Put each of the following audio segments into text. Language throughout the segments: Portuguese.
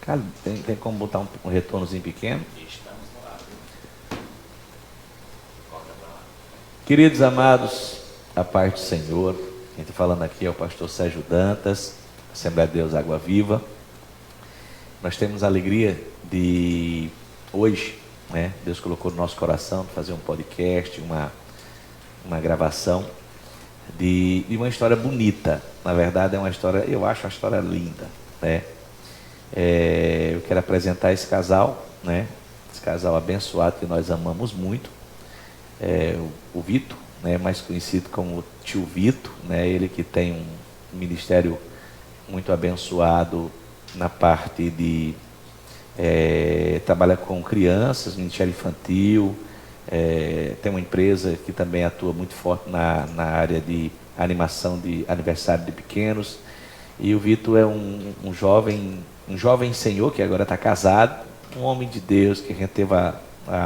Cara, tem como botar um retornozinho pequeno? Queridos amados, a paz do Senhor. Quem está falando aqui é o pastor Sérgio Dantas, Assembleia de Deus Água Viva. Nós temos a alegria de hoje, né, Deus colocou no nosso coração de fazer um podcast, uma gravação de uma história bonita. Na verdade é uma história, eu acho uma história linda, né? Eu quero apresentar esse casal, né? Esse casal abençoado que nós amamos muito. O Vitor, né, mais conhecido como Tio Vitor, né, ele que tem um ministério muito abençoado na parte de trabalha com crianças, ministério infantil, tem uma empresa que também atua muito forte na área de animação de aniversário de pequenos. E o Vitor é um jovem senhor que agora está casado, um homem de Deus que a gente teve a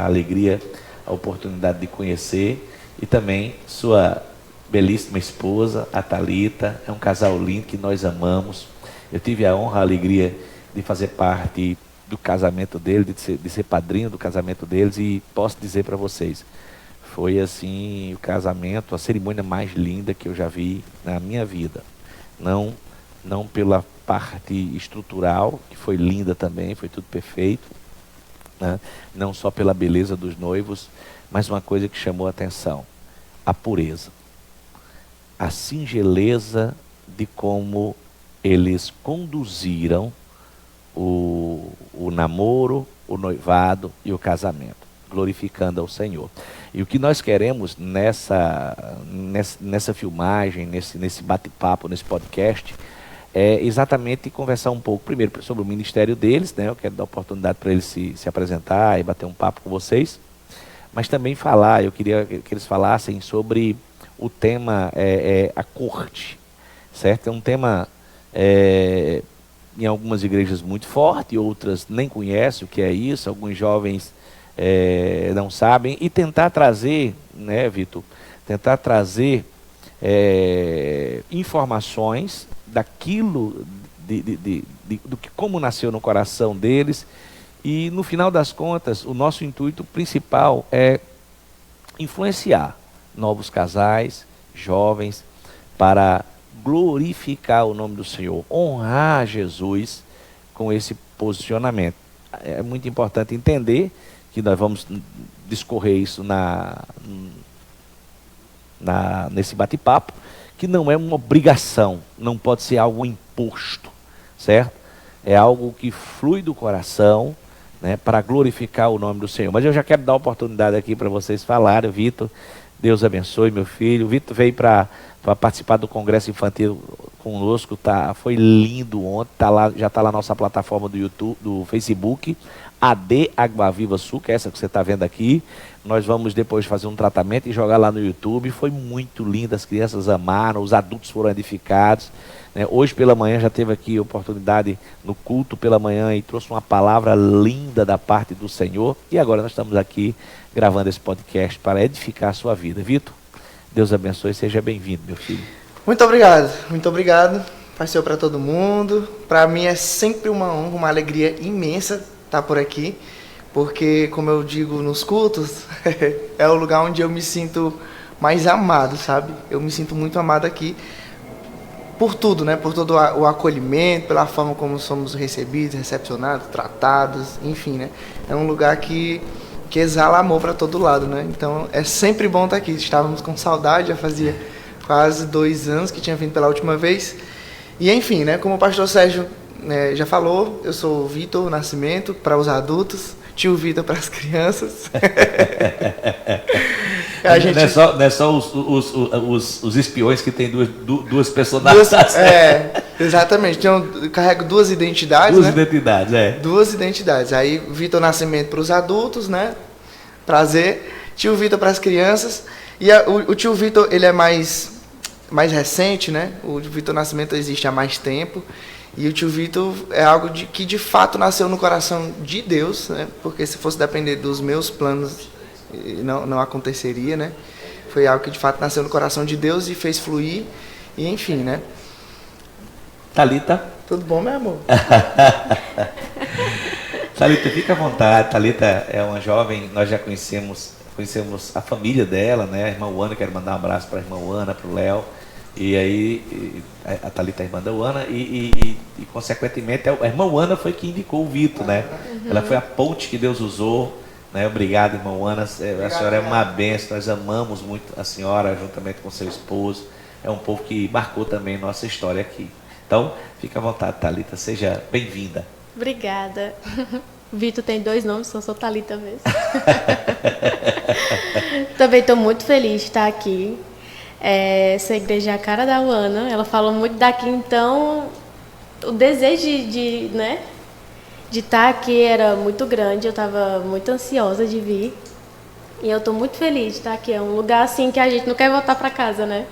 alegria, a oportunidade de conhecer, e também sua belíssima esposa, a Thalita. É um casal lindo que nós amamos. Eu tive a honra, a alegria de fazer parte do casamento dele, de ser padrinho do casamento deles, e posso dizer para vocês, foi assim o casamento, a cerimônia mais linda que eu já vi na minha vida. Não pela parte estrutural, que foi linda também, foi tudo perfeito, né? Não só pela beleza dos noivos, mas uma coisa que chamou a atenção: a pureza, a singeleza de como eles conduziram o namoro, o noivado e o casamento, glorificando ao Senhor. E o que nós queremos nessa filmagem, nesse bate-papo, nesse podcast, é exatamente conversar um pouco, primeiro, sobre o ministério deles, né? Eu quero dar oportunidade para eles se apresentar e bater um papo com vocês, mas também eu queria que eles falassem sobre o tema, a corte, certo? É um tema, em algumas igrejas muito forte, outras nem conhecem o que é isso, alguns jovens não sabem, e tentar trazer, né, Vitor, informações daquilo, do que como nasceu no coração deles. E no final das contas, o nosso intuito principal é influenciar novos casais, jovens, para glorificar o nome do Senhor, honrar Jesus com esse posicionamento. É muito importante entender que nós vamos discorrer isso nesse bate-papo, que não é uma obrigação, não pode ser algo imposto, certo? É algo que flui do coração, né, para glorificar o nome do Senhor. Mas eu já quero dar a oportunidade aqui para vocês falarem. Vitor, Deus abençoe meu filho. O Vitor veio para participar do Congresso Infantil conosco, foi lindo ontem, já está lá na nossa plataforma do YouTube, do Facebook, AD Água Viva Sul, que é essa que você está vendo aqui. Nós vamos depois fazer um tratamento e jogar lá no YouTube. Foi muito lindo, as crianças amaram, os adultos foram edificados, né? Hoje pela manhã já teve aqui a oportunidade no culto pela manhã e trouxe uma palavra linda da parte do Senhor. E agora nós estamos aqui gravando esse podcast para edificar a sua vida. Vitor, Deus abençoe, seja bem-vindo, meu filho. Muito obrigado, muito obrigado. Paz para todo mundo. Para mim é sempre uma honra, uma alegria imensa estar por aqui, porque, como eu digo nos cultos, é o lugar onde eu me sinto mais amado, sabe? Eu me sinto muito amado aqui por tudo, né? Por todo o acolhimento, pela forma como somos recebidos, recepcionados, tratados, enfim, né? É um lugar que exala amor para todo lado, né? Então é sempre bom estar aqui. Estávamos com saudade, já fazia quase 2 anos que tinha vindo pela última vez. E enfim, né? Como o pastor Sérgio já falou, eu sou o Vitor Nascimento para os adultos, tio Vitor para as crianças. Não é só os espiões que tem duas personalidades. Exatamente. Eu carrego 2 identidades. Duas identidades. Aí, Vitor Nascimento para os adultos, né? Prazer. Tio Vitor para as crianças. E o tio Vitor, ele é mais recente, né? O Vitor Nascimento existe há mais tempo. E o tio Vitor é algo que de fato nasceu no coração de Deus, né? Porque se fosse depender dos meus planos, não aconteceria, né? Foi algo que de fato nasceu no coração de Deus e fez fluir, e enfim, né? Thalita. Tudo bom, meu amor? Thalita, fica à vontade. Thalita é uma jovem, nós já conhecemos a família dela, né? A irmã Uana, quero mandar um abraço para a irmã Uana, para o Léo. E aí, a Thalita é a irmã da Uana e consequentemente, a irmã Uana foi que indicou o Vitor, né? Ela foi a ponte que Deus usou, né? Obrigado, irmã Uana. A senhora é uma bênção, nós amamos muito a senhora, juntamente com seu esposo. É um povo que marcou também nossa história aqui. Então, fica à vontade, Thalita, seja bem-vinda. Obrigada. Vitor tem 2 nomes, só sou Thalita mesmo. Também estou muito feliz de estar aqui. Essa igreja é a cara da Uana. Ela falou muito daqui, então o desejo de estar aqui era muito grande. Eu estava muito ansiosa de vir. E eu estou muito feliz de estar aqui. É um lugar assim que a gente não quer voltar para casa, né?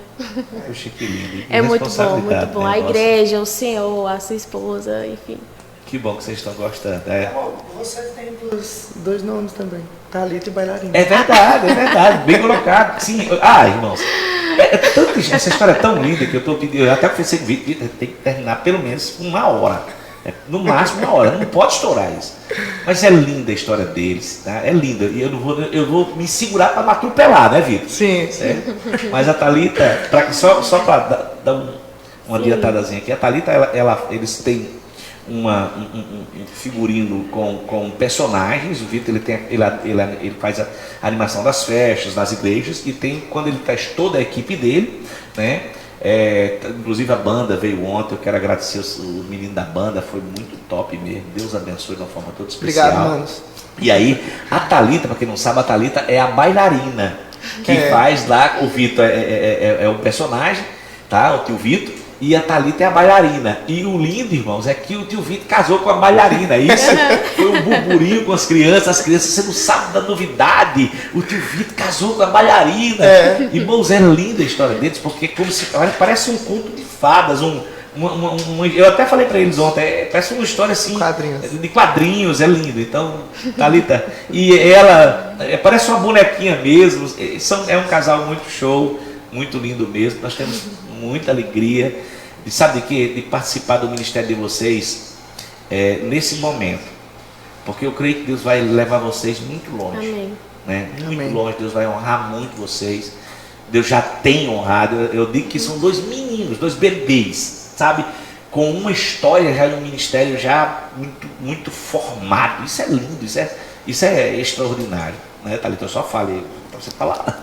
Poxa, que lindo. É muito bom, muito bom. Né? A igreja, o Senhor, a sua esposa, enfim. Que bom que vocês estão gostando. Você tem 2 nomes também, Thalita e Bailarina. É verdade, bem colocado. Sim, irmãos, essa história é tão linda que eu até pensei que tem que terminar pelo menos 1 hora. No máximo 1 hora, não pode estourar isso. Mas é linda a história deles, tá? É linda. E eu vou me segurar para não atropelar, né, Vitor? Sim. Mas a Thalita, só para dar uma adiantadazinha aqui, a Thalita, eles têm um figurino com personagens. O Vitor ele faz a animação das festas, das igrejas, e tem, quando ele traz toda a equipe dele, né? Inclusive a banda veio ontem. Eu quero agradecer os meninos da banda, foi muito top mesmo. Deus abençoe de uma forma toda especial. Obrigado, manos. E aí, a Thalita, para quem não sabe, a Thalita é a bailarina que faz lá. O Vitor é o personagem, tá? O tio Vitor. E a Thalita é a bailarina. E o lindo, irmãos, é que o tio Vitor casou com a bailarina. Isso foi um burburinho com as crianças. Você não sabe da novidade. O tio Vitor casou com a bailarina. Irmãos, é linda a história deles, porque parece um conto de fadas. Eu até falei para eles ontem, parece uma história assim de quadrinhos, é lindo. Então, Thalita, e ela parece uma bonequinha mesmo. É um casal muito show, muito lindo mesmo. Nós temos muita alegria de participar do ministério de vocês nesse momento, porque eu creio que Deus vai levar vocês muito longe. Amém. Né? Muito longe. Deus vai honrar muito vocês. Deus já tem honrado. Eu digo que são 2 meninos, 2 bebês, sabe, com uma história já de um ministério já muito, muito formado. Isso é lindo, isso é extraordinário, né, Thalita? Eu só falei para você falar.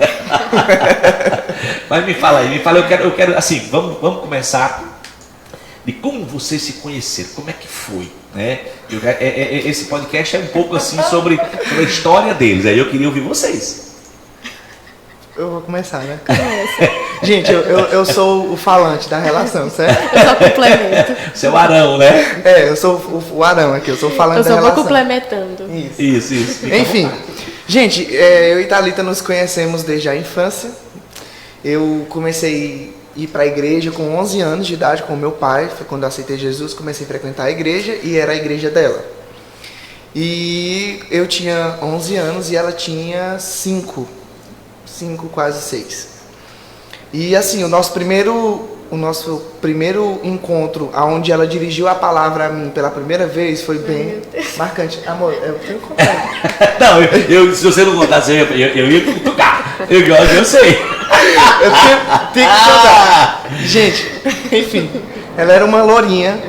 Mas me fala aí, eu quero assim, vamos começar de como vocês se conheceram, como é que foi, né? Esse podcast é um pouco assim sobre a história deles. Aí eu queria ouvir vocês. Eu vou começar, né? Gente, eu sou o falante da relação, certo? Eu só complemento. Você é o Arão, né? Eu sou o Arão aqui, eu sou o falante da relação. Eu só vou complementando. Isso. Enfim, gente, eu e Thalita nos conhecemos desde a infância. Eu comecei a ir para a igreja com 11 anos de idade com meu pai. Foi quando eu aceitei Jesus, comecei a frequentar a igreja e era a igreja dela. E eu tinha 11 anos e ela tinha 5, quase 6. E assim, o nosso primeiro encontro, onde ela dirigiu a palavra a mim pela primeira vez, foi bem marcante. Amor, eu tenho que contar. Não, se você não contasse, eu ia tocar. Eu sei. Eu tenho que contar. Gente, enfim, ela era uma lourinha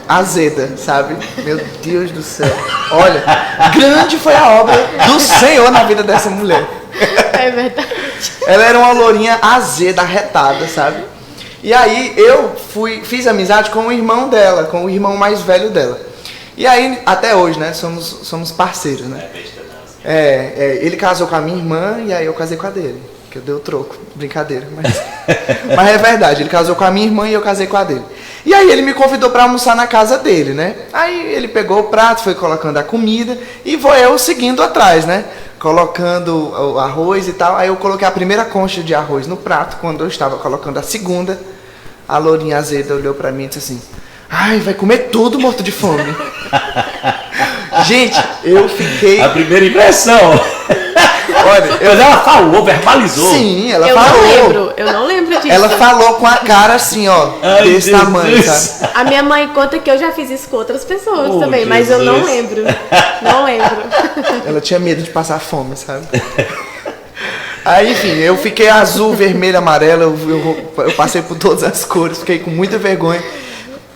azeda, sabe? Meu Deus do céu. Olha, grande foi a obra do Senhor na vida dessa mulher. É verdade. Ela era uma lourinha azeda, arretada, sabe? E aí eu fiz amizade com o irmão dela, com o irmão mais velho dela. E aí, até hoje, né, somos parceiros, né? Ele casou com a minha irmã e aí eu casei com a dele. Que eu dei o troco, brincadeira, mas é verdade, ele casou com a minha irmã e eu casei com a dele. E aí ele me convidou para almoçar na casa dele, né? Aí ele pegou o prato, foi colocando a comida e vou eu seguindo atrás, né? Colocando o arroz e tal. Aí eu coloquei a primeira concha de arroz no prato. Quando eu estava colocando a segunda, a lourinha azeda olhou para mim e disse assim: ai, vai comer tudo, morto de fome. Gente, eu fiquei... A primeira impressão. Olha, Mas ela falou, verbalizou. sim, ela eu falou. não lembro disso. Ela falou com a cara assim, ó, Ai, desse Jesus. tamanho, sabe? A minha mãe conta que eu já fiz isso com outras pessoas Oh, também, mas eu não Jesus. lembro. Não lembro. Ela tinha medo de passar fome, sabe? Aí, enfim, eu fiquei azul, vermelho, amarelo, eu passei por todas as cores, fiquei com muita vergonha.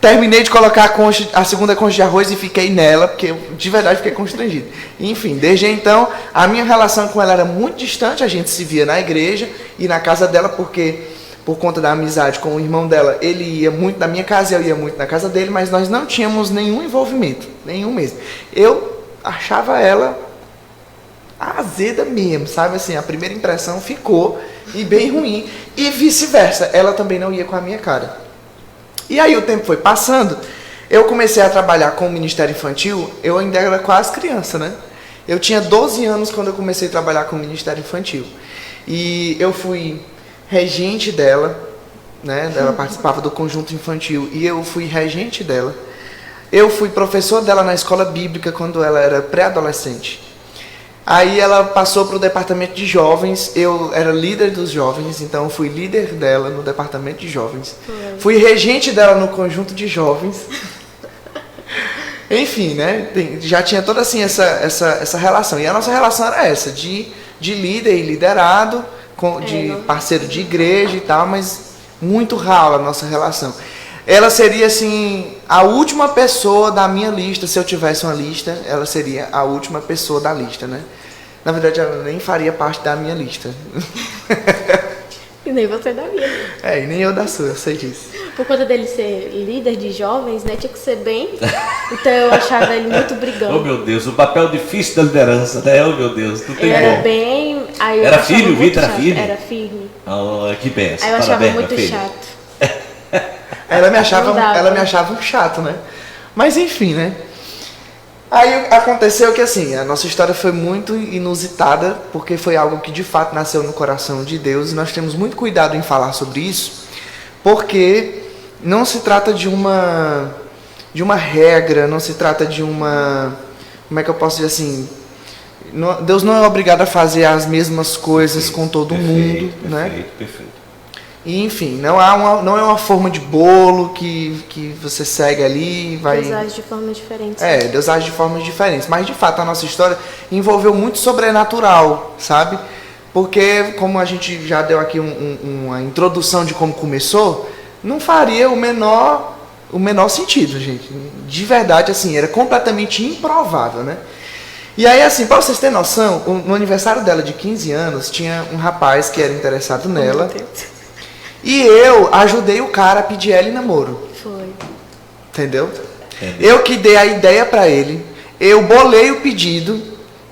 Terminei de colocar a segunda concha de arroz e fiquei nela, porque eu, de verdade, fiquei constrangido. Enfim, desde então, a minha relação com ela era muito distante, a gente se via na igreja e na casa dela, porque, por conta da amizade com o irmão dela, ele ia muito na minha casa e eu ia muito na casa dele, mas nós não tínhamos nenhum envolvimento, nenhum mesmo. Eu achava ela azeda mesmo, sabe? Assim, a primeira impressão ficou e bem ruim, e vice-versa, ela também não ia com a minha cara. E aí o tempo foi passando, eu comecei a trabalhar com o Ministério Infantil, eu ainda era quase criança, né? Eu tinha 12 anos quando eu comecei a trabalhar com o Ministério Infantil. E eu fui regente dela, né? Ela participava do conjunto infantil e eu fui regente dela. Eu fui professor dela na escola bíblica quando ela era pré-adolescente. Aí ela passou para o departamento de jovens, eu era líder dos jovens, então eu fui líder dela no departamento de jovens. Fui regente dela no conjunto de jovens. Enfim, né? Já tinha toda assim essa relação. E a nossa relação era essa, de líder e liderado, de parceiro de igreja e tal, mas muito rala a nossa relação. Ela seria assim a última pessoa da minha lista, se eu tivesse uma lista, ela seria a última pessoa da lista, né? Na verdade, ela nem faria parte da minha lista. E nem você da minha. E nem eu da sua, eu sei disso. Por conta dele ser líder de jovens, né? Tinha que ser bem. Então eu achava ele muito brigão. Oh, meu Deus, o papel difícil da liderança, né? Oh, meu Deus, não tem Ele era como. bem... Aí eu Era achava firme, o muito Vitor era chato. firme? Era firme. Oh, que benção. Aí eu achava Parabéns, muito minha filha. chato. Ela me Não dava. achava um chato, né? Mas enfim, né? Aí aconteceu que assim, a nossa história foi muito inusitada, porque foi algo que de fato nasceu no coração de Deus, e nós temos muito cuidado em falar sobre isso, porque não se trata de uma regra, não se trata de uma... Como é que eu posso dizer assim? Deus não é obrigado a fazer as mesmas coisas com todo mundo, né? Perfeito. E, enfim, não é uma forma de bolo que você segue ali e vai... Deus age de formas diferentes. Deus age de formas diferentes. Mas, de fato, a nossa história envolveu muito sobrenatural, sabe? Porque, como a gente já deu aqui uma introdução de como começou, não faria o menor sentido, gente. De verdade, assim, era completamente improvável, né? E aí, assim, para vocês terem noção, no aniversário dela de 15 anos, tinha um rapaz que era interessado nela. Meu Deus. E eu ajudei o cara a pedir ela em namoro. Foi. Entendeu? Entendi. Eu que dei a ideia pra ele. Eu bolei o pedido,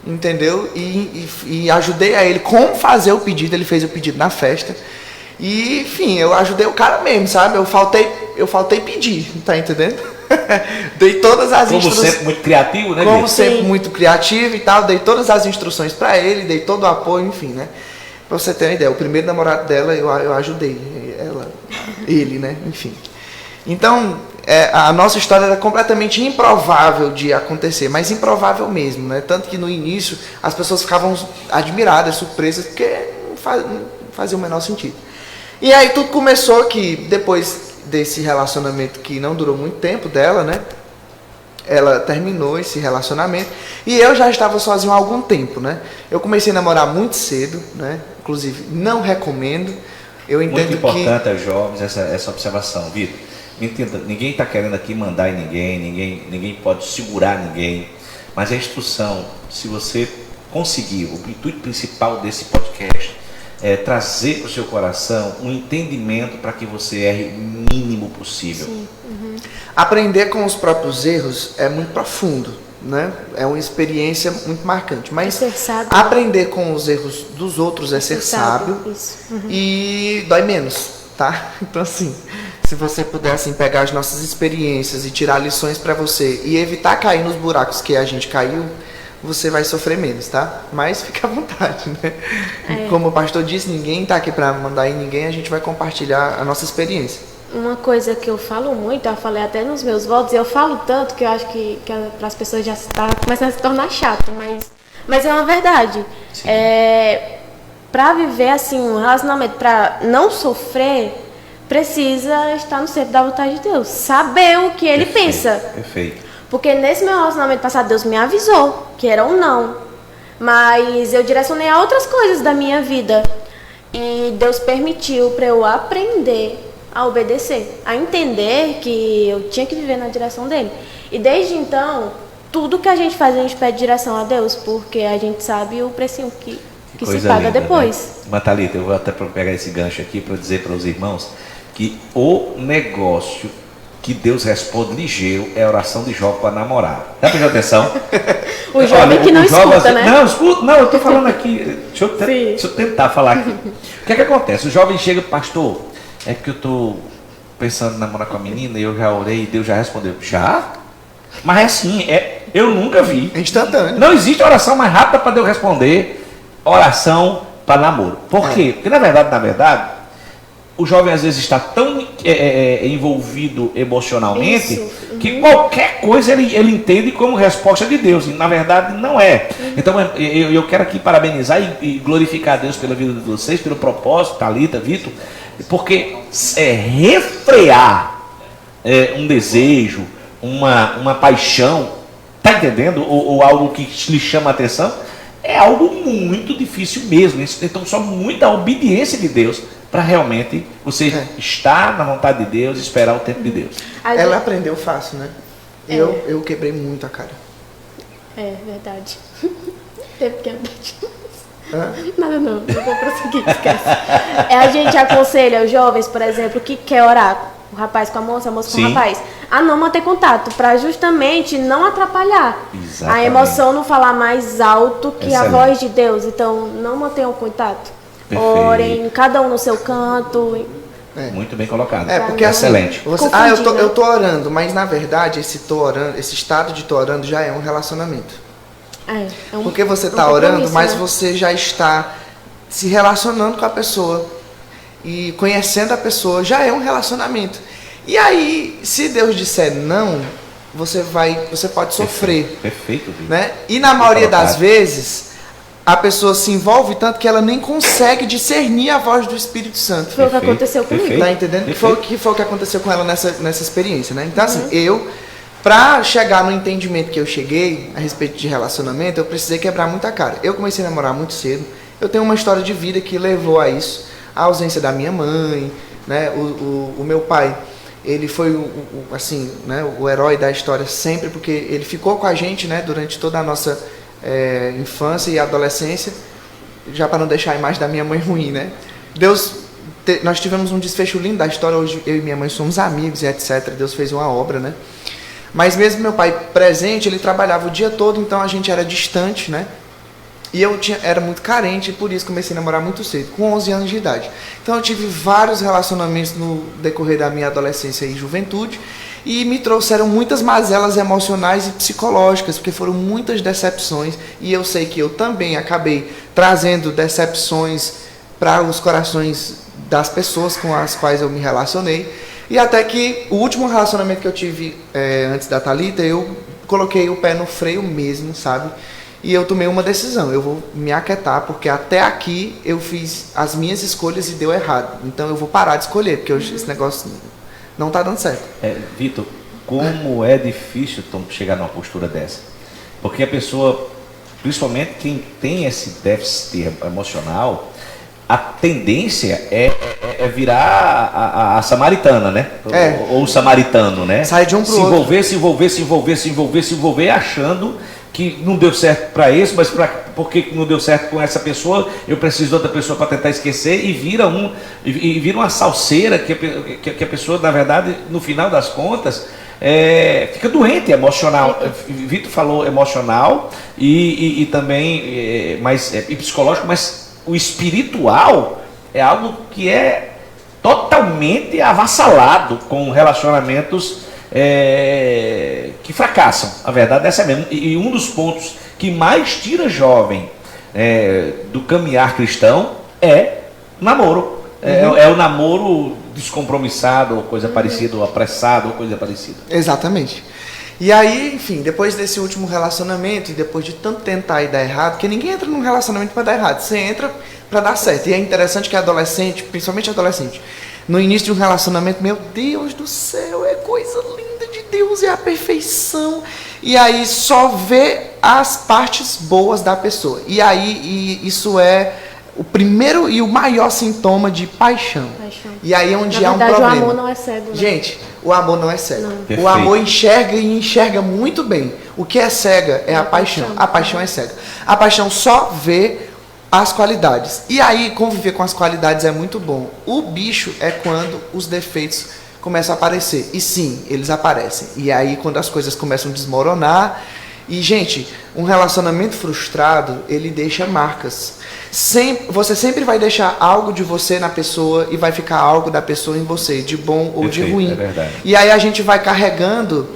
entendeu? E ajudei a ele como fazer o pedido. Ele fez o pedido na festa. E, enfim, eu ajudei o cara mesmo, sabe? Eu faltei pedir, tá entendendo? Dei todas as instruções. Como sempre, muito criativo, né, Como Vitor? sempre, Sim. muito criativo e tal. Dei todas as instruções pra ele, dei todo o apoio, enfim, né? Pra você ter uma ideia, o primeiro namorado dela eu ajudei, ele, né? Enfim. Então, a nossa história era completamente improvável de acontecer, mas improvável mesmo, né? Tanto que no início as pessoas ficavam admiradas, surpresas, porque não fazia o menor sentido. E aí tudo começou que depois desse relacionamento que não durou muito tempo dela, né? Ela terminou esse relacionamento e eu já estava sozinho há algum tempo, né? Eu comecei a namorar muito cedo, né? Inclusive, não recomendo. Eu entendo Muito importante que... aos jovens essa observação, Vitor. Entenda, ninguém está querendo aqui mandar em ninguém pode segurar ninguém, mas a instrução, se você conseguir, o intuito principal desse podcast é trazer para o seu coração um entendimento para que você erre o mínimo possível. Sim. Uhum. Aprender com os próprios erros é muito profundo, né? É uma experiência muito marcante. Mas É ser sábio. aprender com os erros dos outros é ser sábio. Isso. Uhum. E dói menos, tá? Então, assim, se você puder assim, pegar as nossas experiências e tirar lições para você e evitar cair nos buracos que a gente caiu, você vai sofrer menos, tá? Mas fica à vontade, né? Como o pastor disse, ninguém tá aqui para mandar em ninguém, a gente vai compartilhar a nossa experiência. Uma coisa que eu falo muito, eu falei até nos meus votos, e eu falo tanto que eu acho que para as pessoas já está começando a se tornar chato, mas Mas é uma verdade. Para viver assim um relacionamento, para não sofrer, precisa estar no centro da vontade de Deus. Saber o que Ele pensa. Perfeito. Porque nesse meu relacionamento passado, Deus me avisou que era um não. Mas eu direcionei a outras coisas da minha vida. E Deus permitiu para eu aprender a obedecer, a entender que eu tinha que viver na direção dele. E desde então, tudo que a gente faz, a gente pede direção a Deus, porque a gente sabe o precinho que se paga linda, depois. Né? Matalita, eu vou até pegar esse gancho aqui para dizer para os irmãos que o negócio que Deus responde ligeiro é a oração de Jó para namorar. Já prestou atenção? O jovem que não escuta, assim, né? Não, escuta, não, eu estou falando aqui. Deixa eu tentar falar aqui. O que é que acontece? O jovem chega, pastor, é que eu estou pensando em namorar com a menina e eu já orei e Deus já respondeu. Já? Mas é assim, eu nunca vi. É instantâneo. Não existe oração mais rápida para Deus responder oração para namoro. Por quê? Porque na verdade, o jovem às vezes está tão envolvido emocionalmente que qualquer coisa ele entende como resposta de Deus. E na verdade não é. Então eu quero aqui parabenizar e glorificar a Deus pela vida de vocês, pelo propósito, Thalita, Vitor, porque refrear um desejo, uma paixão, tá entendendo? Ou algo que lhe chama a atenção, é algo muito difícil mesmo. Então só muita obediência de Deus para realmente você estar na vontade de Deus e esperar o tempo de Deus. Ela aprendeu fácil, né? Eu quebrei muito a cara. É verdade. Teve que andar de... Nada não vou prosseguir, esquece. A gente aconselha os jovens, por exemplo, que quer orar, o rapaz com a moça com o rapaz, a não manter contato, para justamente não atrapalhar. Exatamente. A emoção não falar mais alto que a voz de Deus. Então, não mantenham contato. Perfeito. Orem, cada um no seu canto. Muito bem colocado. Porque excelente. Eu tô orando, mas na verdade esse estado de tô orando já é um relacionamento. Porque você está orando, mas você já está se relacionando com a pessoa e conhecendo a pessoa, já é um relacionamento. E aí, se Deus disser não, você pode sofrer. Perfeito. Né? E na maioria das vezes, a pessoa se envolve tanto que ela nem consegue discernir a voz do Espírito Santo. Foi o que aconteceu comigo. Tá entendendo? Foi o que aconteceu com ela nessa experiência, né? Então, assim, pra chegar no entendimento que eu cheguei a respeito de relacionamento, eu precisei quebrar muita cara. Eu comecei a namorar muito cedo. Eu tenho uma história de vida que levou a isso. A ausência da minha mãe, né? O meu pai, ele foi assim, né? O herói da história sempre, porque ele ficou com a gente, né? Durante toda a nossa infância e adolescência, já para não deixar a imagem da minha mãe ruim, né? Nós tivemos um desfecho lindo da história. Hoje eu e minha mãe somos amigos e etc. Deus fez uma obra, né? Mas mesmo meu pai presente, ele trabalhava o dia todo, então a gente era distante, né? E eu era muito carente e por isso comecei a namorar muito cedo, com 11 anos de idade. Então eu tive vários relacionamentos no decorrer da minha adolescência e juventude e me trouxeram muitas mazelas emocionais e psicológicas, porque foram muitas decepções e eu sei que eu também acabei trazendo decepções para os corações das pessoas com as quais eu me relacionei. E até que o último relacionamento que eu tive antes da Thalita, eu coloquei o pé no freio mesmo, sabe? E eu tomei uma decisão, eu vou me aquietar, porque até aqui eu fiz as minhas escolhas e deu errado. Então eu vou parar de escolher, porque esse negócio não tá dando certo. Vitor, como é difícil chegar numa postura dessa? Porque a pessoa, principalmente quem tem esse déficit emocional, a tendência é virar a samaritana, né? Ou o samaritano, né? Sai de um pro outro. Se envolver, achando que não deu certo para esse, mas porque não deu certo com essa pessoa, eu preciso de outra pessoa para tentar esquecer, e vira uma salseira que a pessoa, na verdade, no final das contas, fica doente emocional. Vitor falou emocional e também e psicológico, mas o espiritual é algo que é totalmente avassalado com relacionamentos que fracassam. A verdade é essa mesmo. E um dos pontos que mais tira jovem do caminhar cristão é namoro. É o namoro descompromissado, ou coisa parecida, ou apressado, ou coisa parecida. Exatamente. E aí, enfim, depois desse último relacionamento e depois de tanto tentar e dar errado, porque ninguém entra num relacionamento para dar errado, você entra para dar certo. E é interessante que adolescente, principalmente adolescente, no início de um relacionamento, meu Deus do céu, é coisa linda de Deus, é a perfeição. E aí só vê as partes boas da pessoa. E aí isso é o primeiro e o maior sintoma de paixão. E aí é onde há um problema. O amor não é cego, né? Gente, o amor não é cego. Não. O amor enxerga e enxerga muito bem. O que é cega é a paixão. A paixão é cega. A paixão só vê as qualidades. E aí conviver com as qualidades é muito bom. O bicho é quando os defeitos começam a aparecer. E sim, eles aparecem. E aí quando as coisas começam a desmoronar. E, gente, um relacionamento frustrado, ele deixa marcas. Você sempre vai deixar algo de você na pessoa e vai ficar algo da pessoa em você, de bom ou de ruim. É verdade. E aí a gente vai carregando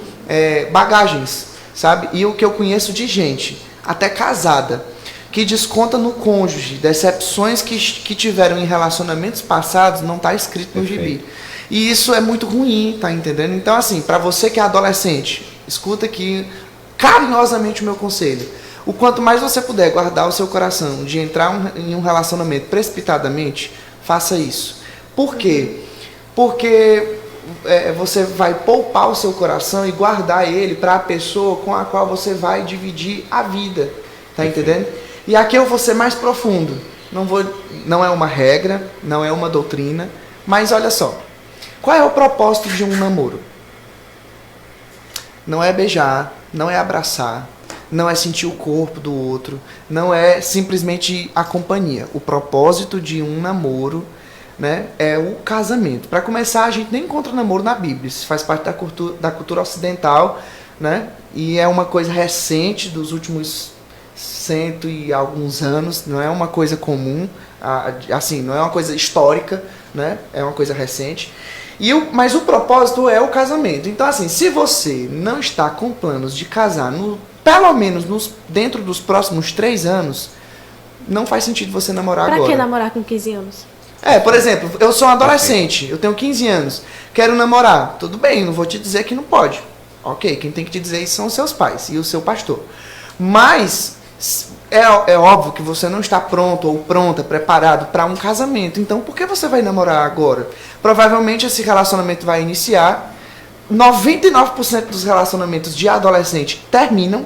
bagagens, sabe? E o que eu conheço de gente, até casada, que desconta no cônjuge decepções que tiveram em relacionamentos passados, não está escrito no gibi. E isso é muito ruim, tá entendendo? Então, assim, para você que é adolescente, escuta aqui carinhosamente o meu conselho. O quanto mais você puder guardar o seu coração de entrar em um relacionamento precipitadamente, faça isso. Por quê? Porque você vai poupar o seu coração e guardar ele para a pessoa com a qual você vai dividir a vida. Tá entendendo? E aqui eu vou ser mais profundo. Não é uma regra, não é uma doutrina, mas olha só. Qual é o propósito de um namoro? Não é beijar, não é abraçar, não é sentir o corpo do outro, não é simplesmente a companhia. O propósito de um namoro, né, é o casamento. Para começar, a gente nem encontra namoro na Bíblia, isso faz parte da cultura ocidental, né, e é uma coisa recente dos últimos 100 e alguns anos, não é uma coisa comum, assim, não é uma coisa histórica, né, é uma coisa recente. Mas o propósito é o casamento. Então, assim, se você não está com planos de casar, pelo menos dentro dos próximos 3 anos, não faz sentido você namorar agora. Pra que namorar com 15 anos? Por exemplo, eu sou um adolescente, eu tenho 15 anos, quero namorar. Tudo bem, não vou te dizer que não pode. Ok, quem tem que te dizer isso são os seus pais e o seu pastor. Mas é óbvio que você não está pronto ou pronta, preparado para um casamento. Então, por que você vai namorar agora? Provavelmente esse relacionamento vai iniciar. 99% dos relacionamentos de adolescente terminam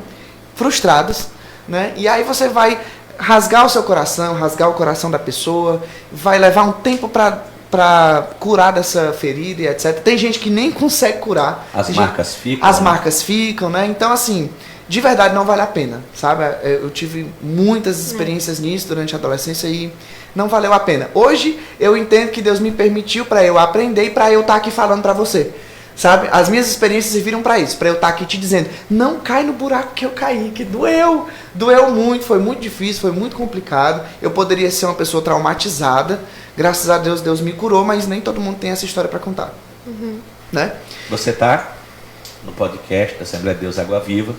frustrados, né? E aí você vai rasgar o seu coração, rasgar o coração da pessoa, vai levar um tempo para curar dessa ferida e etc. Tem gente que nem consegue curar. As marcas ficam. As marcas ficam, né? Então, assim, de verdade não vale a pena, sabe? Eu tive muitas experiências nisso durante a adolescência e não valeu a pena. Hoje eu entendo que Deus me permitiu para eu aprender e para eu estar aqui falando para você, sabe? As minhas experiências serviram para isso, para eu estar aqui te dizendo, não cai no buraco que eu caí, que doeu muito, foi muito difícil, foi muito complicado. Eu poderia ser uma pessoa traumatizada, graças a Deus, Deus me curou, mas nem todo mundo tem essa história para contar, né? Você está no podcast da Assembleia de Deus Água Viva.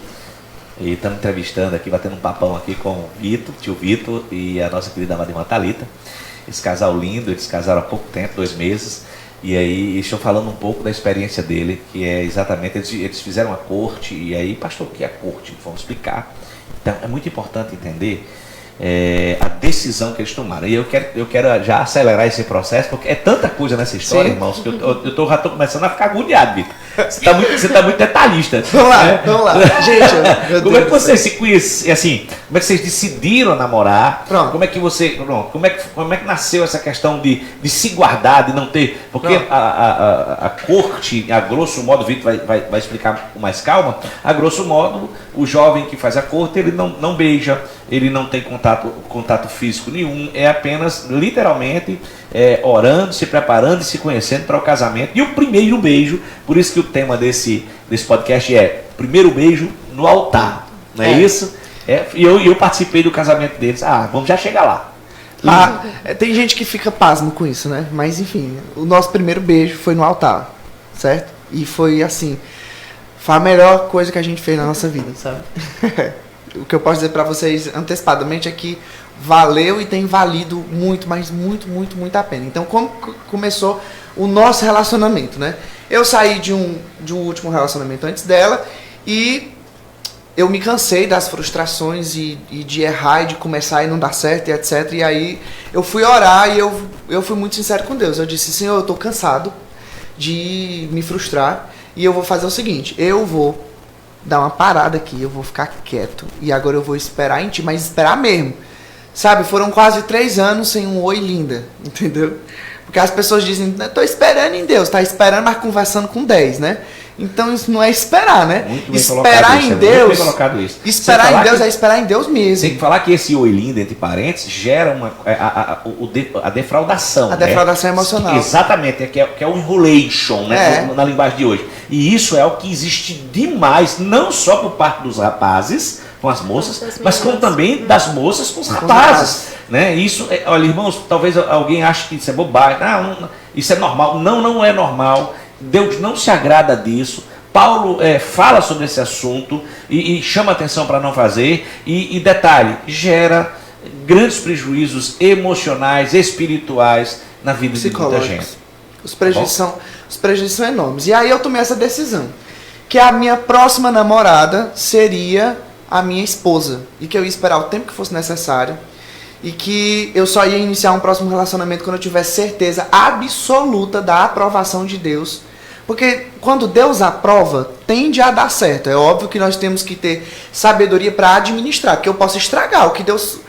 E estamos entrevistando aqui, batendo um papão aqui com o Vitor, tio Vitor e a nossa querida Madrinha Thalita. Esse casal lindo, eles casaram há pouco tempo, 2 meses. E aí estão falando um pouco da experiência dele, que é exatamente, eles fizeram a corte. E aí, pastor, o que é a corte? Vamos explicar. Então, é muito importante entender a decisão que eles tomaram. E eu quero já acelerar esse processo, porque é tanta coisa nessa história, sim, irmãos, que eu já estou começando a ficar agoniado, Vitor. Você tá muito detalhista. Vamos lá. Gente, como é que vocês se conhecem, assim, como é que vocês decidiram namorar? Pronto. Como é que nasceu essa questão de se guardar, de não ter, porque a corte, a grosso modo, o Vitor vai explicar com mais calma, a grosso modo, o jovem que faz a corte, ele não beija, ele não tem contato físico nenhum, é apenas, literalmente, orando, se preparando e se conhecendo para o casamento. E o primeiro beijo, por isso que o tema desse podcast é primeiro beijo no altar, não é isso? E eu participei do casamento deles. Vamos já chegar lá. Tem gente que fica pasmo com isso, né? Mas enfim, o nosso primeiro beijo foi no altar, certo? E foi assim, foi a melhor coisa que a gente fez na nossa vida, sabe? O que eu posso dizer para vocês antecipadamente é que valeu e tem valido muito, mas muito, muito, muito a pena. Então, como começou o nosso relacionamento, né? Eu saí de um último relacionamento antes dela E eu me cansei das frustrações e de errar e de começar e não dar certo e etc. E aí eu fui orar e eu fui muito sincero com Deus. Eu disse, Senhor, eu estou cansado de me frustrar e eu vou fazer o seguinte, eu vou dar uma parada aqui, eu vou ficar quieto e agora eu vou esperar em Ti, mas esperar mesmo. Sabe, foram quase 3 anos sem um oi linda, entendeu? Porque as pessoas dizem, estou esperando em Deus, está esperando, mas conversando com 10, né? Então isso não é esperar, né? Muito bem esperar em Deus. Muito bem colocado isso. Esperar em Deus é esperar em Deus mesmo. Tem que falar que esse oi lindo, entre parênteses, gera a defraudação. A defraudação emocional. Exatamente, que é o enrolation, né? Na linguagem de hoje. E isso é o que existe demais, não só por parte dos rapazes com as moças, mas como também das moças com os rapazes. Né? Isso, olha, irmãos, talvez alguém ache que isso é bobagem. Não, isso é normal. Não é normal. Deus não se agrada disso. Paulo fala sobre esse assunto e chama atenção para não fazer. E detalhe, gera grandes prejuízos emocionais, espirituais na vida de muita gente. Os prejuízos são enormes. E aí eu tomei essa decisão. Que a minha próxima namorada seria a minha esposa. E que eu ia esperar o tempo que fosse necessário. E que eu só ia iniciar um próximo relacionamento quando eu tivesse certeza absoluta da aprovação de Deus. Porque quando Deus aprova, tende a dar certo. É óbvio que nós temos que ter sabedoria para administrar, porque eu posso estragar o que Deus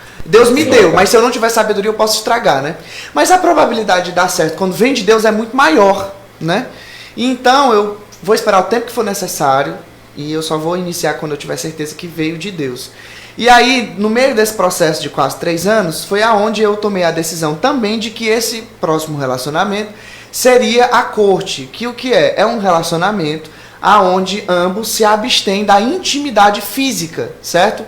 me deu, mas se eu não tiver sabedoria eu posso estragar, né? Mas a probabilidade de dar certo quando vem de Deus é muito maior, né? E então eu vou esperar o tempo que for necessário e eu só vou iniciar quando eu tiver certeza que veio de Deus. E aí, no meio desse processo de quase 3 anos, foi aonde eu tomei a decisão também de que esse próximo relacionamento seria a corte, que o que é? É um relacionamento aonde ambos se abstêm da intimidade física, certo?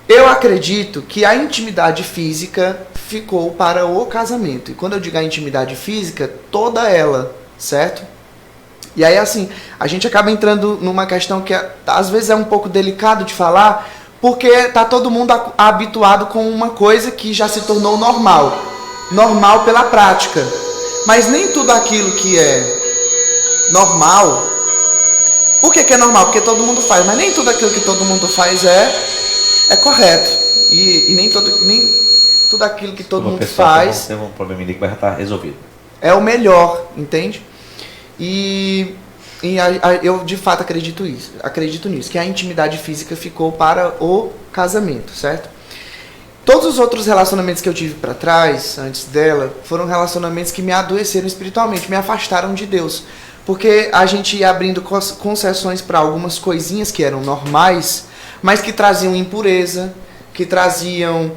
Eu acredito que a intimidade física ficou para o casamento. E quando eu digo a intimidade física, toda ela, certo? E aí, assim, a gente acaba entrando numa questão que às vezes é um pouco delicado de falar, porque tá todo mundo habituado com uma coisa que já se tornou normal. Normal pela prática. Mas nem tudo aquilo que é normal... Por que é normal? Porque todo mundo faz. Mas nem tudo aquilo que todo mundo faz é correto. E nem tudo aquilo que todo mundo faz... Tem um probleminha que vai estar resolvido. É o melhor, entende? Eu de fato acredito nisso, que a intimidade física ficou para o casamento, certo? Todos os outros relacionamentos que eu tive para trás, antes dela, foram relacionamentos que me adoeceram espiritualmente, me afastaram de Deus. Porque a gente ia abrindo concessões para algumas coisinhas que eram normais, mas que traziam impureza, que traziam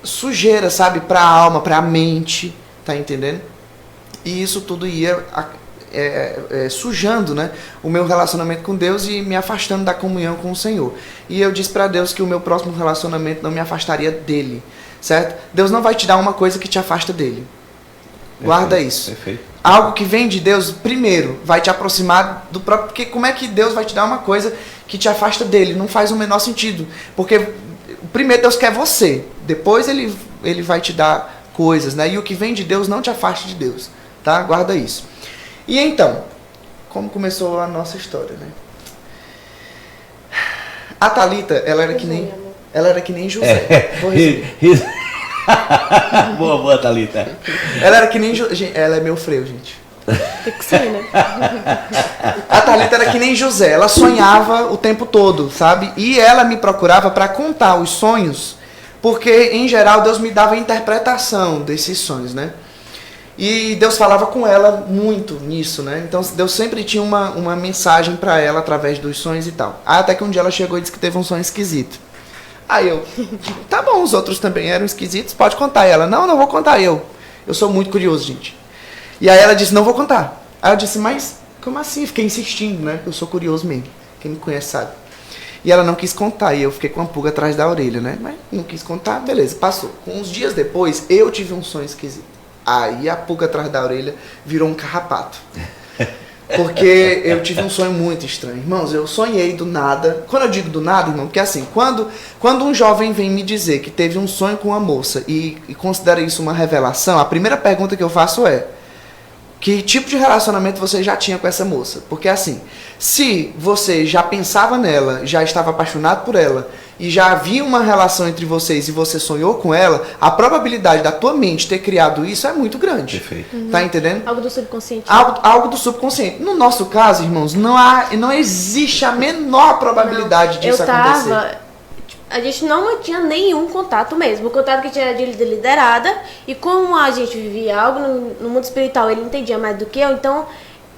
sujeira, sabe, para a alma, para a mente, tá entendendo? E isso tudo ia sujando, né, o meu relacionamento com Deus e me afastando da comunhão com o Senhor. E eu disse para Deus que o meu próximo relacionamento não me afastaria dele, certo? Deus não vai te dar uma coisa que te afasta dele. Guarda perfeito, isso. Perfeito. Algo que vem de Deus, primeiro, vai te aproximar do próprio... Porque como é que Deus vai te dar uma coisa que te afasta dele? Não faz o menor sentido. Porque primeiro Deus quer você, depois ele vai te dar coisas, né? E o que vem de Deus não te afaste de Deus, tá? Guarda isso. E então, como começou a nossa história, né? A Thalita, ela era que nem José. Vou resumir. Boa, Thalita. Ela era que nem ela é meu freio, gente. Tem que ser, né? A Thalita era que nem José, ela sonhava o tempo todo, sabe? E ela me procurava para contar os sonhos, porque em geral Deus me dava a interpretação desses sonhos, né? E Deus falava com ela muito nisso, né? Então Deus sempre tinha uma mensagem para ela através dos sonhos e tal. Até que um dia ela chegou e disse que teve um sonho esquisito. Aí eu, tá bom, os outros também eram esquisitos, pode contar. E ela, não vou contar eu sou muito curioso, gente. E aí ela disse, não vou contar. Aí eu disse, mas como assim? Fiquei insistindo, né? Eu sou curioso mesmo, quem me conhece sabe. E ela não quis contar, e eu fiquei com uma pulga atrás da orelha, né? Mas não quis contar, beleza, passou. Uns dias depois, eu tive um sonho esquisito. Aí a pulga atrás da orelha virou um carrapato. Porque eu tive um sonho muito estranho. Irmãos, eu sonhei do nada. Quando eu digo do nada, irmão, porque assim, quando um jovem vem me dizer que teve um sonho com uma moça e considera isso uma revelação, a primeira pergunta que eu faço é: Que tipo de relacionamento você já tinha com essa moça? Porque assim, se você já pensava nela, já estava apaixonado por ela, e já havia uma relação entre vocês e você sonhou com ela, a probabilidade da tua mente ter criado isso é muito grande. Perfeito. Tá entendendo? Algo do subconsciente. Algo do subconsciente. No nosso caso, irmãos, não existe a menor probabilidade disso acontecer. A gente não tinha nenhum contato mesmo. O contato que tinha era de liderada. E como a gente vivia algo no mundo espiritual, ele entendia mais do que eu. Então,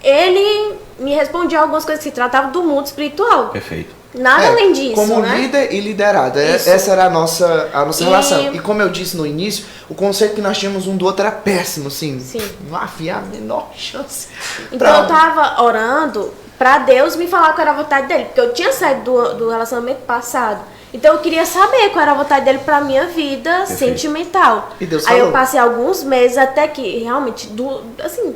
ele me respondia algumas coisas que se tratavam do mundo espiritual. Perfeito. Nada além disso, como né? líder e liderada. Essa era a nossa relação. E como eu disse no início, o conceito que nós tínhamos um do outro era péssimo, assim. Sim. Não havia a menor chance. Então eu tava orando pra Deus me falar qual era a vontade dele. Porque eu tinha saído do relacionamento passado. Então eu queria saber qual era a vontade dele pra minha vida sentimental. E Deus Aí falou. eu passei alguns meses até que realmente, assim,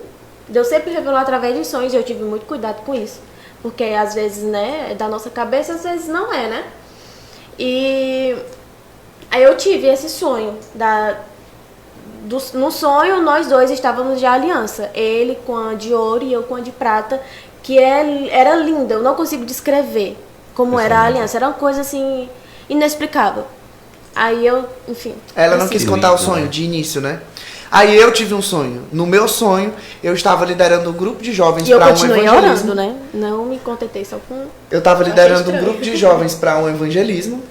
Deus sempre revelou através de sonhos e eu tive muito cuidado com isso. Porque às vezes, né, é da nossa cabeça, às vezes não é, né? E aí eu tive esse sonho. No sonho, nós dois estávamos de aliança. Ele com a de ouro e eu com a de prata, que era linda. Eu não consigo descrever como era a aliança. Era uma coisa, assim, inexplicável. Aí eu, enfim... Ela não quis contar o sonho de início, né? Aí eu tive um sonho. No meu sonho, eu estava liderando um grupo de jovens para um evangelismo. E eu continuei orando, né? Não me contentei só com... Eu estava liderando um grupo de jovens para um evangelismo.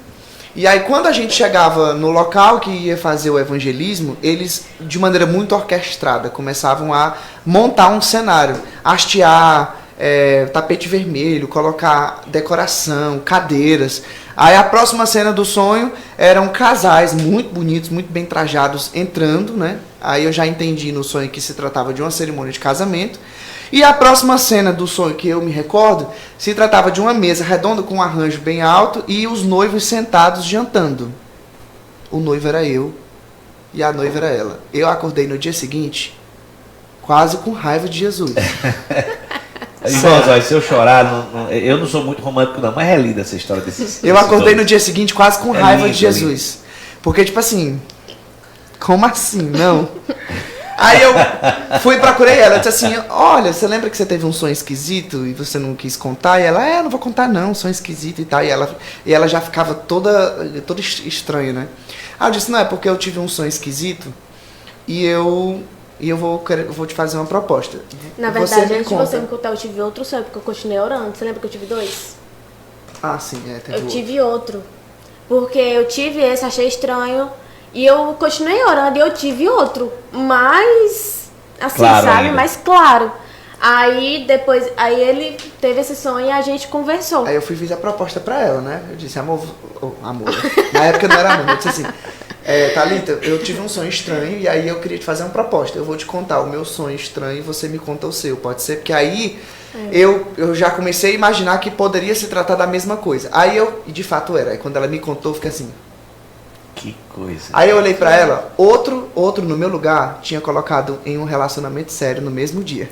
E aí, quando a gente chegava no local que ia fazer o evangelismo, eles, de maneira muito orquestrada, começavam a montar um cenário. Hastear, tapete vermelho, colocar decoração, cadeiras. Aí a próxima cena do sonho eram casais muito bonitos, muito bem trajados entrando, né? Aí eu já entendi no sonho que se tratava de uma cerimônia de casamento. E a próxima cena do sonho que eu me recordo se tratava de uma mesa redonda com um arranjo bem alto e os noivos sentados jantando. O noivo era eu e a noiva era ela. Eu acordei no dia seguinte quase com raiva de Jesus. Irmãos, olha, se eu chorar, eu não sou muito romântico não, mas é linda essa história desse. Eu acordei no dia seguinte quase com raiva lindo, de Jesus. Porque, tipo assim, como assim? Não. Aí eu fui e procurei ela. Eu disse assim, olha, você lembra que você teve um sonho esquisito e você não quis contar? E ela, não vou contar não, sonho esquisito e tal. E ela já ficava toda estranha, né? Aí eu disse, não, é porque eu tive um sonho esquisito e eu vou te fazer uma proposta. Na verdade, antes de você me contar, eu tive outro sonho, porque eu continuei orando. Você lembra que eu tive 2? Ah, sim, Eu tive outro. Porque eu tive esse, achei estranho. E eu continuei orando e eu tive outro. Mais, assim, claro, sabe? ainda. Mais claro. Aí depois, ele teve esse sonho e a gente conversou. Aí eu fiz a proposta pra ela, né? Eu disse, amor. Na época não era amor, eu disse assim, Thalita, eu tive um sonho estranho e aí eu queria te fazer uma proposta. Eu vou te contar o meu sonho estranho e você me conta o seu, pode ser? Porque aí eu já comecei a imaginar que poderia se tratar da mesma coisa. E de fato era. Aí quando ela me contou, eu fiquei assim... Que coisa. Aí eu olhei pra ela, outro no meu lugar tinha colocado em um relacionamento sério no mesmo dia.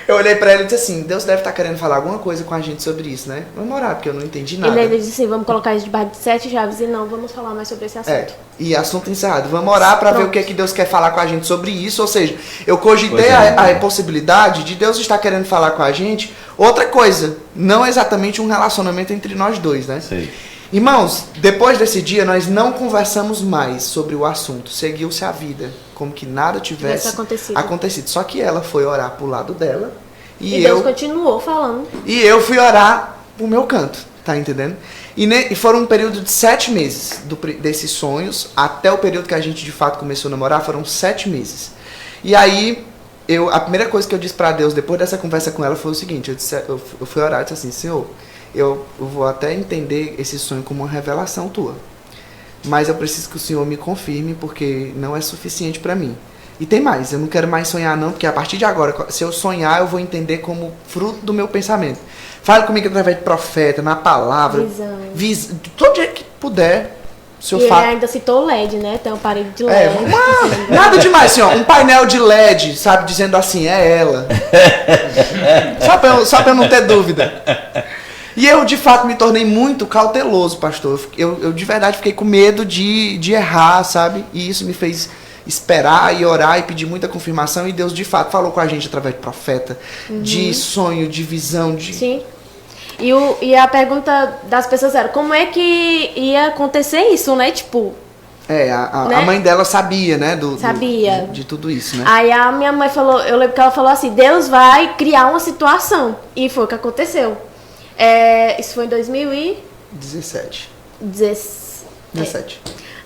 Eu olhei pra ela e disse assim, Deus deve estar querendo falar alguma coisa com a gente sobre isso, né? Vamos orar, porque eu não entendi nada. Ele disse assim, vamos colocar isso debaixo de 7 chaves e não vamos falar mais sobre esse assunto. E assunto encerrado. Vamos orar pra ver o que é que Deus quer falar com a gente sobre isso. Ou seja, eu cogitei a possibilidade de Deus estar querendo falar com a gente outra coisa. Não exatamente um relacionamento entre nós dois, né? Sei. Irmãos, depois desse dia nós não conversamos mais sobre o assunto. Seguiu-se a vida, como que nada tivesse acontecido. Só que ela foi orar pro lado dela e Deus continuou falando. E eu fui orar pro meu canto, tá entendendo? E foram um período de 7 meses desses sonhos até o período que a gente de fato começou a namorar, foram 7 meses. E aí a primeira coisa que eu disse pra Deus depois dessa conversa com ela foi o seguinte, eu fui orar e disse assim, Senhor, eu vou até entender esse sonho como uma revelação tua. Mas eu preciso que o Senhor me confirme, porque não é suficiente para mim. E tem mais, eu não quero mais sonhar não, porque a partir de agora, se eu sonhar, eu vou entender como fruto do meu pensamento. Fale comigo através de profeta, na palavra. Visão. Todo jeito que puder. Ele ainda citou LED, né? Tem um parede de LED. Nada demais, assim, ó. Um painel de LED, sabe? Dizendo assim, é ela. Só pra eu não ter dúvida. E eu, de fato, me tornei muito cauteloso, pastor. Eu de verdade, fiquei com medo de errar, sabe? E isso me fez esperar e orar e pedir muita confirmação, e Deus de fato falou com a gente através de profeta, de sonho, de visão, de... Sim. E a pergunta das pessoas era, como é que ia acontecer isso, né? Tipo... né? A mãe dela sabia, né? Sabia. De tudo isso, né? Aí a minha mãe falou, eu lembro que ela falou assim, Deus vai criar uma situação. E foi o que aconteceu. Isso foi em 17. 17.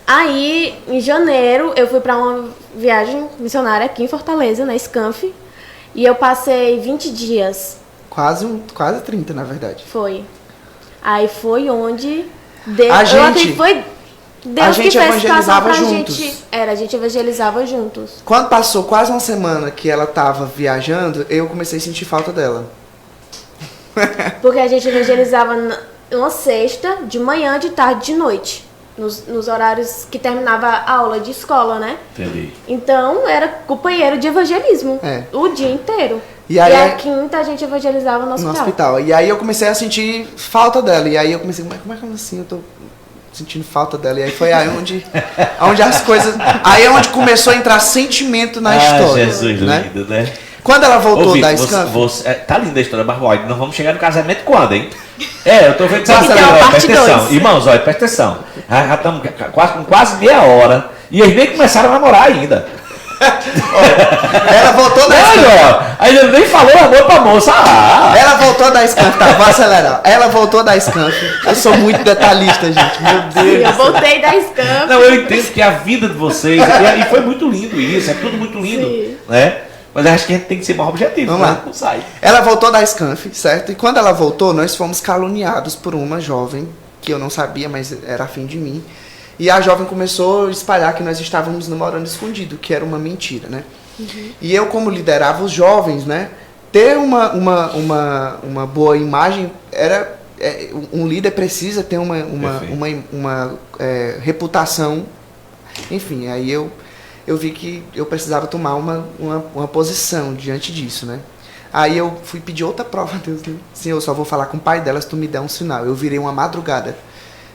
Aí, em janeiro, eu fui pra uma viagem missionária aqui em Fortaleza, na Scanf. E eu passei 20 dias. Quase 30, na verdade. Foi. Aí foi onde Deus... A gente, eu acredito que foi Deus a gente que fez evangelizava situação pra juntos. gente. A gente evangelizava juntos. Quando passou quase uma semana que ela tava viajando, eu comecei a sentir falta dela. Porque a gente evangelizava uma sexta, de manhã, de tarde, de noite. Nos horários que terminava a aula de escola, né? Entendi. Então, era companheiro de evangelismo. O dia inteiro. E aí, a quinta a gente evangelizava no hospital. E aí eu comecei a sentir falta dela. E aí eu comecei, como é que assim eu tô sentindo falta dela? E aí foi aí onde as coisas... Aí é onde começou a entrar sentimento na história. Jesus, né? lindo, né? Quando ela voltou Vitor, da Scanf... tá linda a história, mas olha, nós vamos chegar no casamento quando, hein? Eu tô vendo que Então, presta atenção. Irmãos, olha, presta atenção. Já estamos com quase meia hora. E eles nem começaram a namorar ainda. Ela voltou da Scanf. Aí ele nem falou amor pra moça. Ela voltou da Scanf, tá? Vou acelerar. Ela voltou da Scanf. Eu sou muito detalhista, gente. Meu Deus. Eu voltei da Scanf. Não, eu entendo que a vida de vocês, e foi muito lindo isso, é tudo muito lindo, né? Mas eu acho que a gente tem que ser mais objetivo, Vamos lá. Não sai. Ela voltou da Scanf, certo? E quando ela voltou, nós fomos caluniados por uma jovem, que eu não sabia, mas era afim de mim. E a jovem começou a espalhar que nós estávamos namorando escondido, que era uma mentira, né? E eu, como liderava os jovens, né? Ter uma boa imagem era... um líder precisa ter uma reputação. Enfim, aí eu vi que eu precisava tomar uma posição diante disso, né? Aí eu fui pedir outra prova a Deus, né? Sim, eu só vou falar com o pai dela se tu me der um sinal. Eu virei uma madrugada.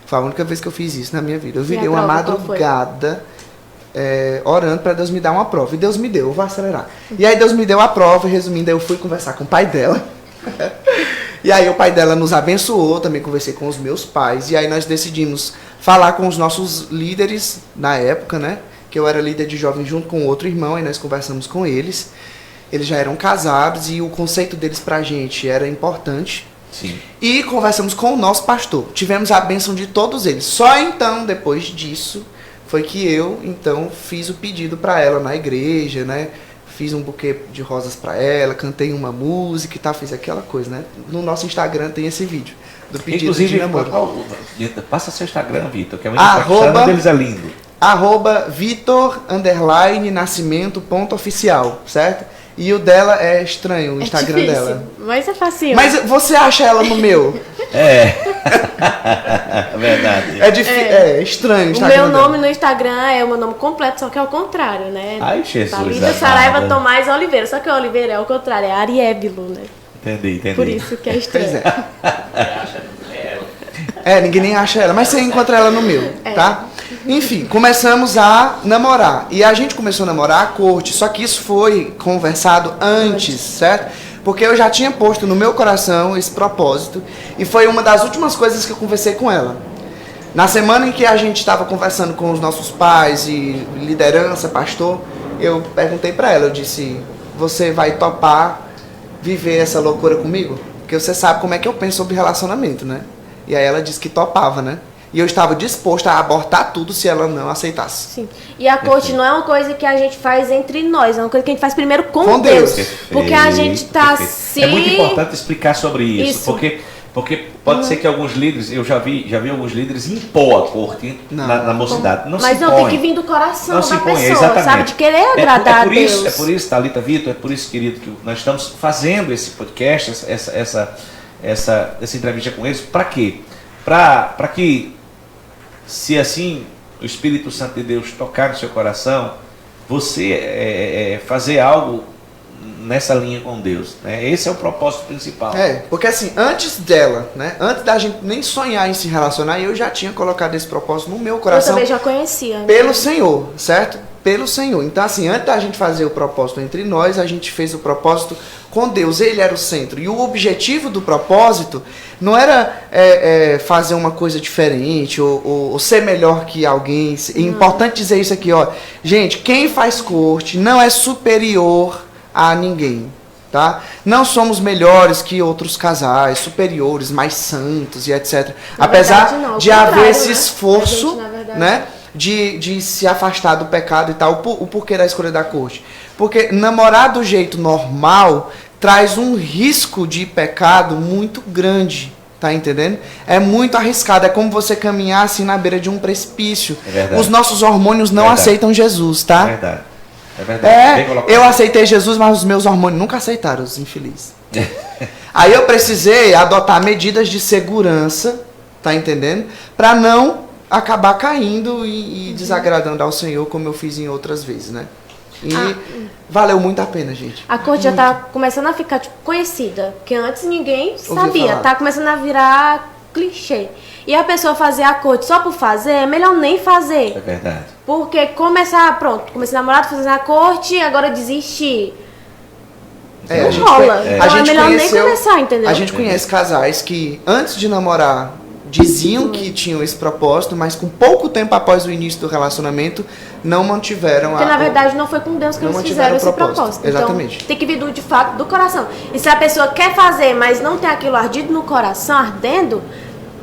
Foi a única vez que eu fiz isso na minha vida. Eu virei uma madrugada orando para Deus me dar uma prova. E Deus me deu, eu vou acelerar. E aí Deus me deu a prova, e resumindo, eu fui conversar com o pai dela. E aí o pai dela nos abençoou, também conversei com os meus pais. E aí nós decidimos falar com os nossos líderes na época, né? Que eu era líder de jovens junto com outro irmão, aí nós conversamos com eles. Eles já eram casados e o conceito deles pra gente era importante. Sim. E conversamos com o nosso pastor. Tivemos a bênção de todos eles. Só então, depois disso, foi que eu, então, fiz o pedido para ela na igreja, né? Fiz um buquê de rosas para ela, cantei uma música e tal, fiz aquela coisa, né? No nosso Instagram tem esse vídeo do pedido. Inclusive, de namoro. Passa seu Instagram, Vitor, que é o Instagram deles é lindo. @Vitor_Nascimento.oficial, certo? E o dela é estranho, o Instagram difícil, dela. Mas é fácil. Mas você acha ela no meu? Verdade. É estranho o Instagram O meu nome dela. no Instagram é o meu nome completo, só que é o contrário, né? Ai, Jesus. Thalita Saraiva Tomás Oliveira. Só que o Oliveira é o contrário, é Ariébilo, né? Entendi. Por isso que é estranho. Pois ninguém nem acha ela, mas você encontra ela no meu, tá? Enfim, começamos a namorar. E a gente começou a namorar à corte, só que isso foi conversado antes, certo? Porque eu já tinha posto no meu coração esse propósito, e foi uma das últimas coisas que eu conversei com ela. Na semana em que a gente estava conversando com os nossos pais e liderança, pastor, eu perguntei pra ela, eu disse, você vai topar viver essa loucura comigo? Porque você sabe como é que eu penso sobre relacionamento, né? E aí ela disse que topava, né? E eu estava disposto a abortar tudo se ela não aceitasse. Sim. E a corte não é uma coisa que a gente faz entre nós, é uma coisa que a gente faz primeiro com Deus. Perfeito, porque a gente tá se... É muito importante explicar sobre isso. Porque pode ser que alguns líderes, eu já vi alguns líderes impor a corte na mocidade. Mas não, tem que vir do coração da pessoa, exatamente. sabe? De querer agradar a Deus. É por isso, Thalita, Vitor, é por isso, querido, que nós estamos fazendo esse podcast, essa entrevista com eles. Para quê? Para que, se assim o Espírito Santo de Deus tocar no seu coração, você fazer algo nessa linha com Deus, né? Esse é o propósito principal. Porque assim, antes dela, né? Antes da gente nem sonhar em se relacionar, eu já tinha colocado esse propósito no meu coração. Eu também já conhecia. Né? Pelo Senhor, certo? pelo Senhor. Então, assim, antes da gente fazer o propósito entre nós, a gente fez o propósito com Deus. Ele era o centro. E o objetivo do propósito não era fazer uma coisa diferente ou ser melhor que alguém. É importante dizer isso aqui, ó. Gente, quem faz corte não é superior a ninguém. Tá? Não somos melhores que outros casais, superiores, mais santos e etc. Apesar de haver esse esforço, né, de se afastar do pecado e tal, o porquê da escolha da corte. Porque namorar do jeito normal traz um risco de pecado muito grande, tá entendendo? É muito arriscado, é como você caminhar assim na beira de um precipício. Os nossos hormônios não aceitam Jesus, tá? É verdade. É verdade. Eu aceitei Jesus, mas os meus hormônios nunca aceitaram, os infelizes. Aí eu precisei adotar medidas de segurança, tá entendendo? Para não acabar caindo e desagradando ao Senhor, como eu fiz em outras vezes, né? E valeu muito a pena, gente. A corte já tá começando a ficar tipo, conhecida, porque antes ninguém sabia, tá começando a virar clichê. E a pessoa fazer a corte só por fazer, é melhor nem fazer. É verdade. Porque comecei a namorar, fazer a corte, agora desistir. Não rola. Então é melhor nem começar, entendeu? A gente conhece casais que, antes de namorar, diziam que tinham esse propósito, mas com pouco tempo após o início do relacionamento, não mantiveram Porque na verdade não foi com Deus que eles fizeram esse propósito. Exatamente. Então tem que vir de fato do coração. E se a pessoa quer fazer, mas não tem aquilo ardido no coração, ardendo,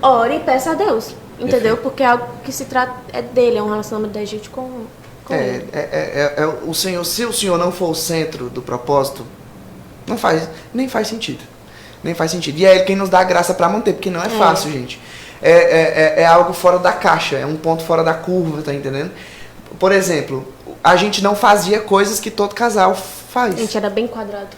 ore e peça a Deus. Entendeu? Porque é algo que se trata dele, é um relacionamento da gente com ele. O Senhor, se o Senhor não for o centro do propósito, nem faz sentido. Nem faz sentido. E é Ele quem nos dá a graça para manter, porque não é fácil, gente. É algo fora da caixa, é um ponto fora da curva, tá entendendo? Por exemplo, a gente não fazia coisas que todo casal faz. A gente era bem quadrado.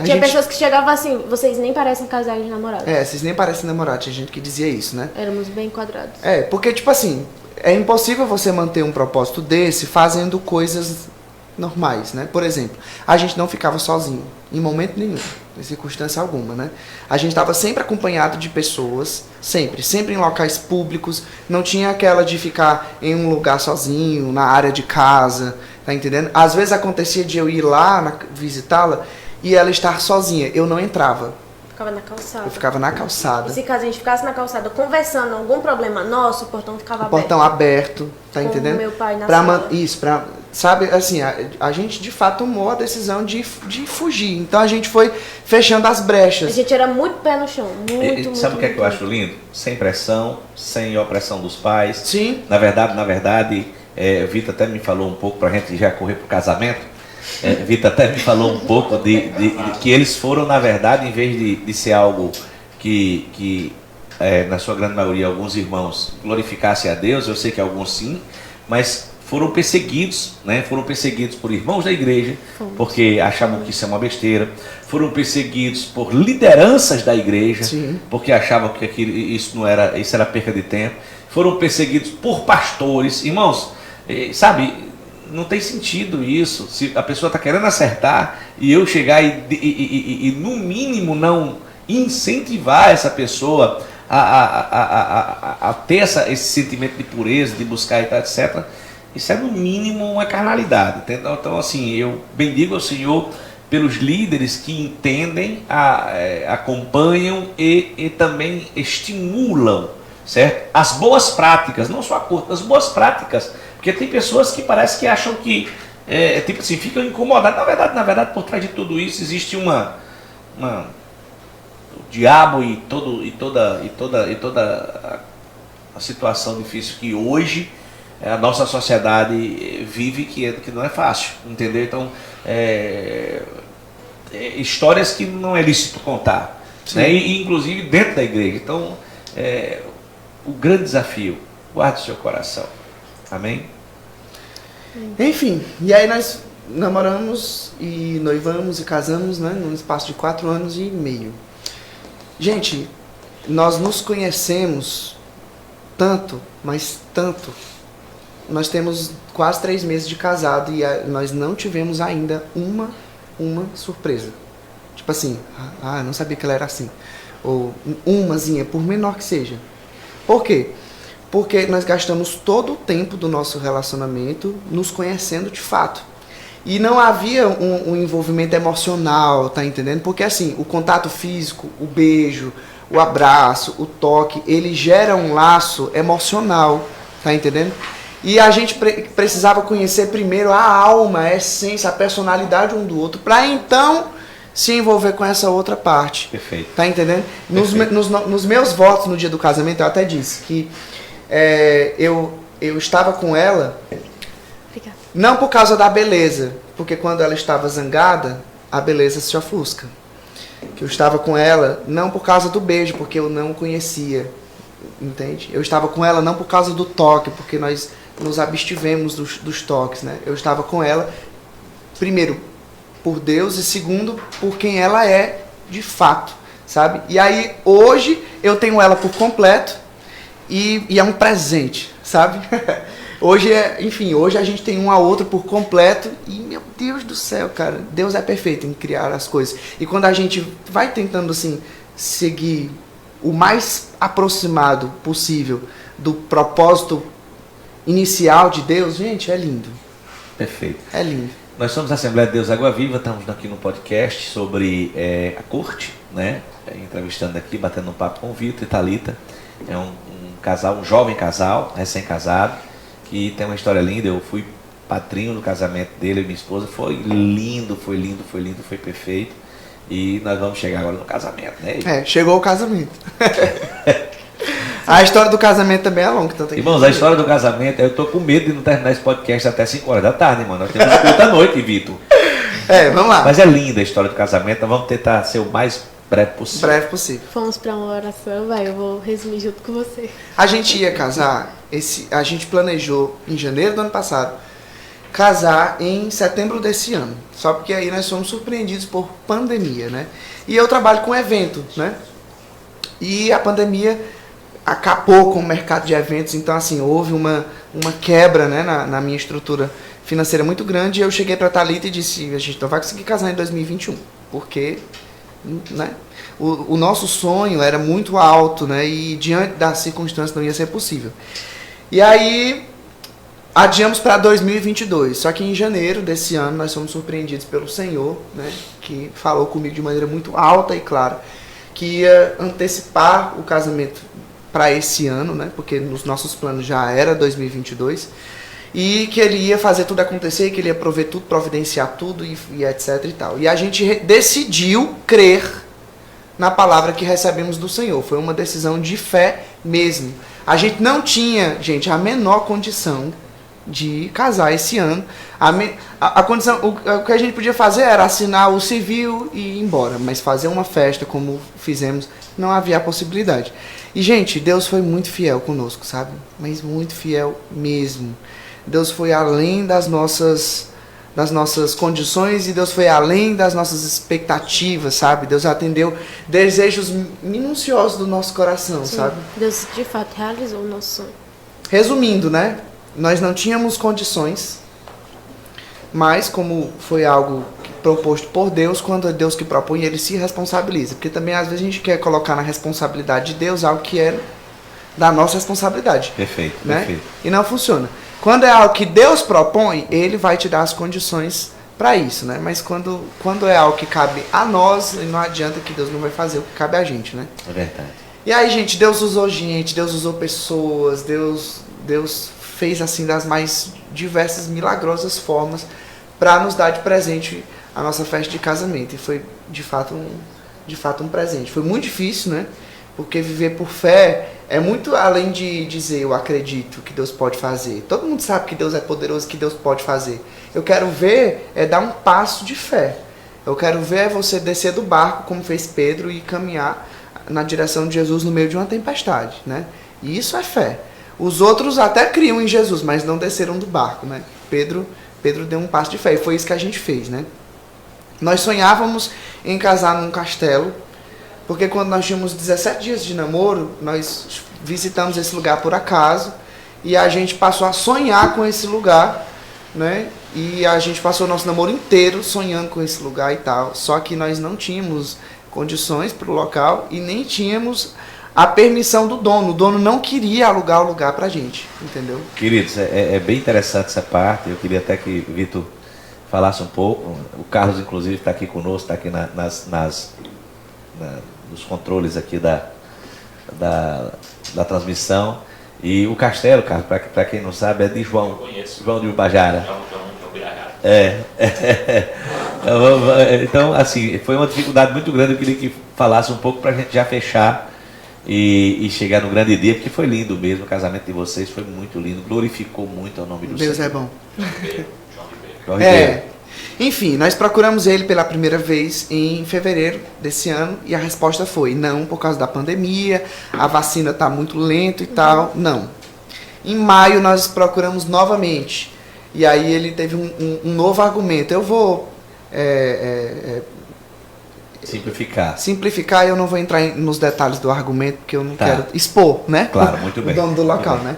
Tinha pessoas que chegavam assim, vocês nem parecem casais de namorados. Vocês nem parecem namorados, tinha gente que dizia isso, né? Éramos bem quadrados. Porque, tipo assim, é impossível você manter um propósito desse fazendo coisas normais, né? Por exemplo, a gente não ficava sozinho, em momento nenhum, em circunstância alguma, né? A gente estava sempre acompanhado de pessoas, sempre em locais públicos, não tinha aquela de ficar em um lugar sozinho, na área de casa, tá entendendo? Às vezes acontecia de eu ir lá visitá-la e ela estar sozinha, eu não entrava. Ficava na calçada. Eu ficava na calçada. E se caso a gente ficasse na calçada conversando algum problema nosso, o portão ficava aberto. O portão aberto, tá entendendo? Meu pai na sala. Sabe, assim, a gente de fato tomou a decisão de fugir. Então a gente foi fechando as brechas. A gente era muito pé no chão, muito. Sabe o que é que eu acho lindo? Sem pressão, sem opressão dos pais. Sim. Na verdade, Vitor até me falou um pouco pra gente já correr pro casamento. Vitor até me falou um pouco de que eles foram, na verdade, em vez de ser algo que na sua grande maioria, alguns irmãos glorificassem a Deus, eu sei que alguns sim, mas foram perseguidos, né? Foram perseguidos por irmãos da igreja, porque achavam que isso é uma besteira. Foram perseguidos por lideranças da igreja, sim, porque achavam que isso era perca de tempo. Foram perseguidos por pastores. Irmãos, sabe, não tem sentido isso. Se a pessoa está querendo acertar e eu chegar e no mínimo não incentivar essa pessoa a ter esse sentimento de pureza, de buscar e tal, etc., isso é no mínimo uma carnalidade. Então, assim, eu bendigo ao Senhor pelos líderes que entendem, acompanham e também estimulam, certo? As boas práticas, não só a corte, as boas práticas. Porque tem pessoas que parece que acham que, tipo assim, ficam incomodadas. Na verdade, por trás de tudo isso existe o diabo e toda a situação difícil que hoje a nossa sociedade vive, que não é fácil, entendeu? Então, histórias que não é lícito contar, né? E inclusive dentro da igreja. Então, o grande desafio, guarde o seu coração. Amém? Enfim, e aí nós namoramos e noivamos e casamos, né, num espaço de 4 anos e meio. Gente, nós nos conhecemos tanto, mas tanto. Nós temos quase 3 meses de casado e nós não tivemos ainda uma surpresa. Tipo assim, eu não sabia que ela era assim. Ou umazinha, por menor que seja. Por quê? porque nós gastamos todo o tempo do nosso relacionamento nos conhecendo de fato. E não havia um envolvimento emocional, tá entendendo? Porque assim, o contato físico, o beijo, o abraço, o toque, ele gera um laço emocional, tá entendendo? E a gente precisava conhecer primeiro a alma, a essência, a personalidade um do outro, para então se envolver com essa outra parte. Perfeito. Tá entendendo? Perfeito. Nos meus votos no dia do casamento, eu até disse que eu estava com ela, Obrigada. não por causa da beleza, porque quando ela estava zangada, a beleza se ofusca. Que eu estava com ela não por causa do beijo, porque eu não conhecia, entende? Eu estava com ela não por causa do toque, porque nós nos abstivemos dos toques, né? Eu estava com ela, primeiro, por Deus, e segundo, por quem ela é de fato, sabe? E aí, hoje, eu tenho ela por completo e é um presente, sabe? Hoje hoje a gente tem um a outro por completo e, meu Deus do céu, cara, Deus é perfeito em criar as coisas. E quando a gente vai tentando, assim, seguir o mais aproximado possível do propósito inicial de Deus, gente, é lindo. Perfeito. É lindo. Nós somos a Assembleia de Deus Água Viva, estamos aqui no podcast sobre a corte, né? Entrevistando aqui, batendo um papo com o Vitor e Thalita. É um casal, um jovem casal, recém-casado, que tem uma história linda. Eu fui padrinho do casamento dele e minha esposa. Foi lindo, foi lindo, foi lindo, foi perfeito. E nós vamos chegar agora no casamento, né? Chegou o casamento. A história do casamento também é longa. Então Irmãos, a história do casamento, eu tô com medo de não terminar esse podcast até 5 horas da tarde, mano. Nós temos culto à noite, Vitor. Vamos lá. Mas é linda a história do casamento, nós vamos tentar ser o mais breve possível. Breve possível. Fomos pra uma oração, vai, eu vou resumir junto com você. A gente ia casar, a gente planejou em janeiro do ano passado, casar em setembro desse ano. Só porque aí nós fomos surpreendidos por pandemia, né? E eu trabalho com evento, né? E a pandemia acabou com o mercado de eventos, então assim, houve uma quebra, né, na minha estrutura financeira muito grande. E eu cheguei para a Thalita e disse, a gente não vai conseguir casar em 2021, porque, né, o nosso sonho era muito alto, né, e diante das circunstâncias não ia ser possível. E aí adiamos para 2022, só que em janeiro desse ano nós fomos surpreendidos pelo Senhor, né, que falou comigo de maneira muito alta e clara, que ia antecipar o casamento para esse ano, né? Porque nos nossos planos já era 2022, e que ele ia fazer tudo acontecer, que ele ia prover tudo, providenciar tudo e etc e tal. E a gente decidiu crer na palavra que recebemos do Senhor. Foi uma decisão de fé mesmo. A gente não tinha, gente, a menor condição de casar esse ano. A condição, o que a gente podia fazer era assinar o civil e ir embora, mas fazer uma festa como fizemos, não havia a possibilidade. E, gente, Deus foi muito fiel conosco, sabe? Mas muito fiel mesmo. Deus foi além das nossas condições e Deus foi além das nossas expectativas, sabe? Deus atendeu desejos minuciosos do nosso coração, Sim, sabe? Deus de fato realizou o nosso sonho. Resumindo, né? Nós não tínhamos condições, mas como foi algo proposto por Deus, quando é Deus que propõe, ele se responsabiliza. Porque também às vezes a gente quer colocar na responsabilidade de Deus algo que é da nossa responsabilidade. Perfeito, né? perfeito. E não funciona. Quando é algo que Deus propõe, ele vai te dar as condições para isso, né? Mas quando é algo que cabe a nós, não adianta que Deus não vai fazer o que cabe a gente, né? É verdade. E aí, gente, Deus usou gente, Deus usou pessoas, Deus fez assim das mais diversas, milagrosas formas para nos dar de presente a nossa festa de casamento. E foi de fato um presente. Foi muito difícil, né? Porque viver por fé é muito além de dizer eu acredito que Deus pode fazer. Todo mundo sabe que Deus é poderoso, que Deus pode fazer. Eu quero ver dar um passo de fé. Eu quero ver você descer do barco, como fez Pedro, e caminhar na direção de Jesus no meio de uma tempestade, né? E isso é fé. Os outros até criam em Jesus, mas não desceram do barco, né? Pedro deu um passo de fé, e foi isso que a gente fez, né? Nós sonhávamos em casar num castelo, porque quando nós tínhamos 17 dias de namoro, nós visitamos esse lugar por acaso, e a gente passou a sonhar com esse lugar, né? E a gente passou o nosso namoro inteiro sonhando com esse lugar e tal, só que nós não tínhamos condições para o local e nem tínhamos a permissão do dono. O dono não queria alugar o lugar pra gente, entendeu? Queridos, é bem interessante essa parte. Eu queria até que o Vitor falasse um pouco. O Carlos, inclusive, está aqui conosco, está aqui nos controles aqui da transmissão. E o castelo, Carlos, para quem não sabe, é de João. Eu conheço. João de Ubajara. João Birajara. Então, assim, foi uma dificuldade muito grande. Eu queria que falasse um pouco para a gente já fechar e chegar no grande dia, porque foi lindo mesmo. O casamento de vocês foi muito lindo, glorificou muito o nome do Senhor. Deus é bom. João Ribeiro. Enfim, nós procuramos ele pela primeira vez em fevereiro desse ano e a resposta foi não, por causa da pandemia, a vacina está muito lento e tal, não. Em maio nós procuramos novamente e aí ele teve um novo argumento. Eu vou simplificar, eu não vou entrar nos detalhes do argumento porque eu não quero expor, né? Claro, muito bem. O dono do local, né?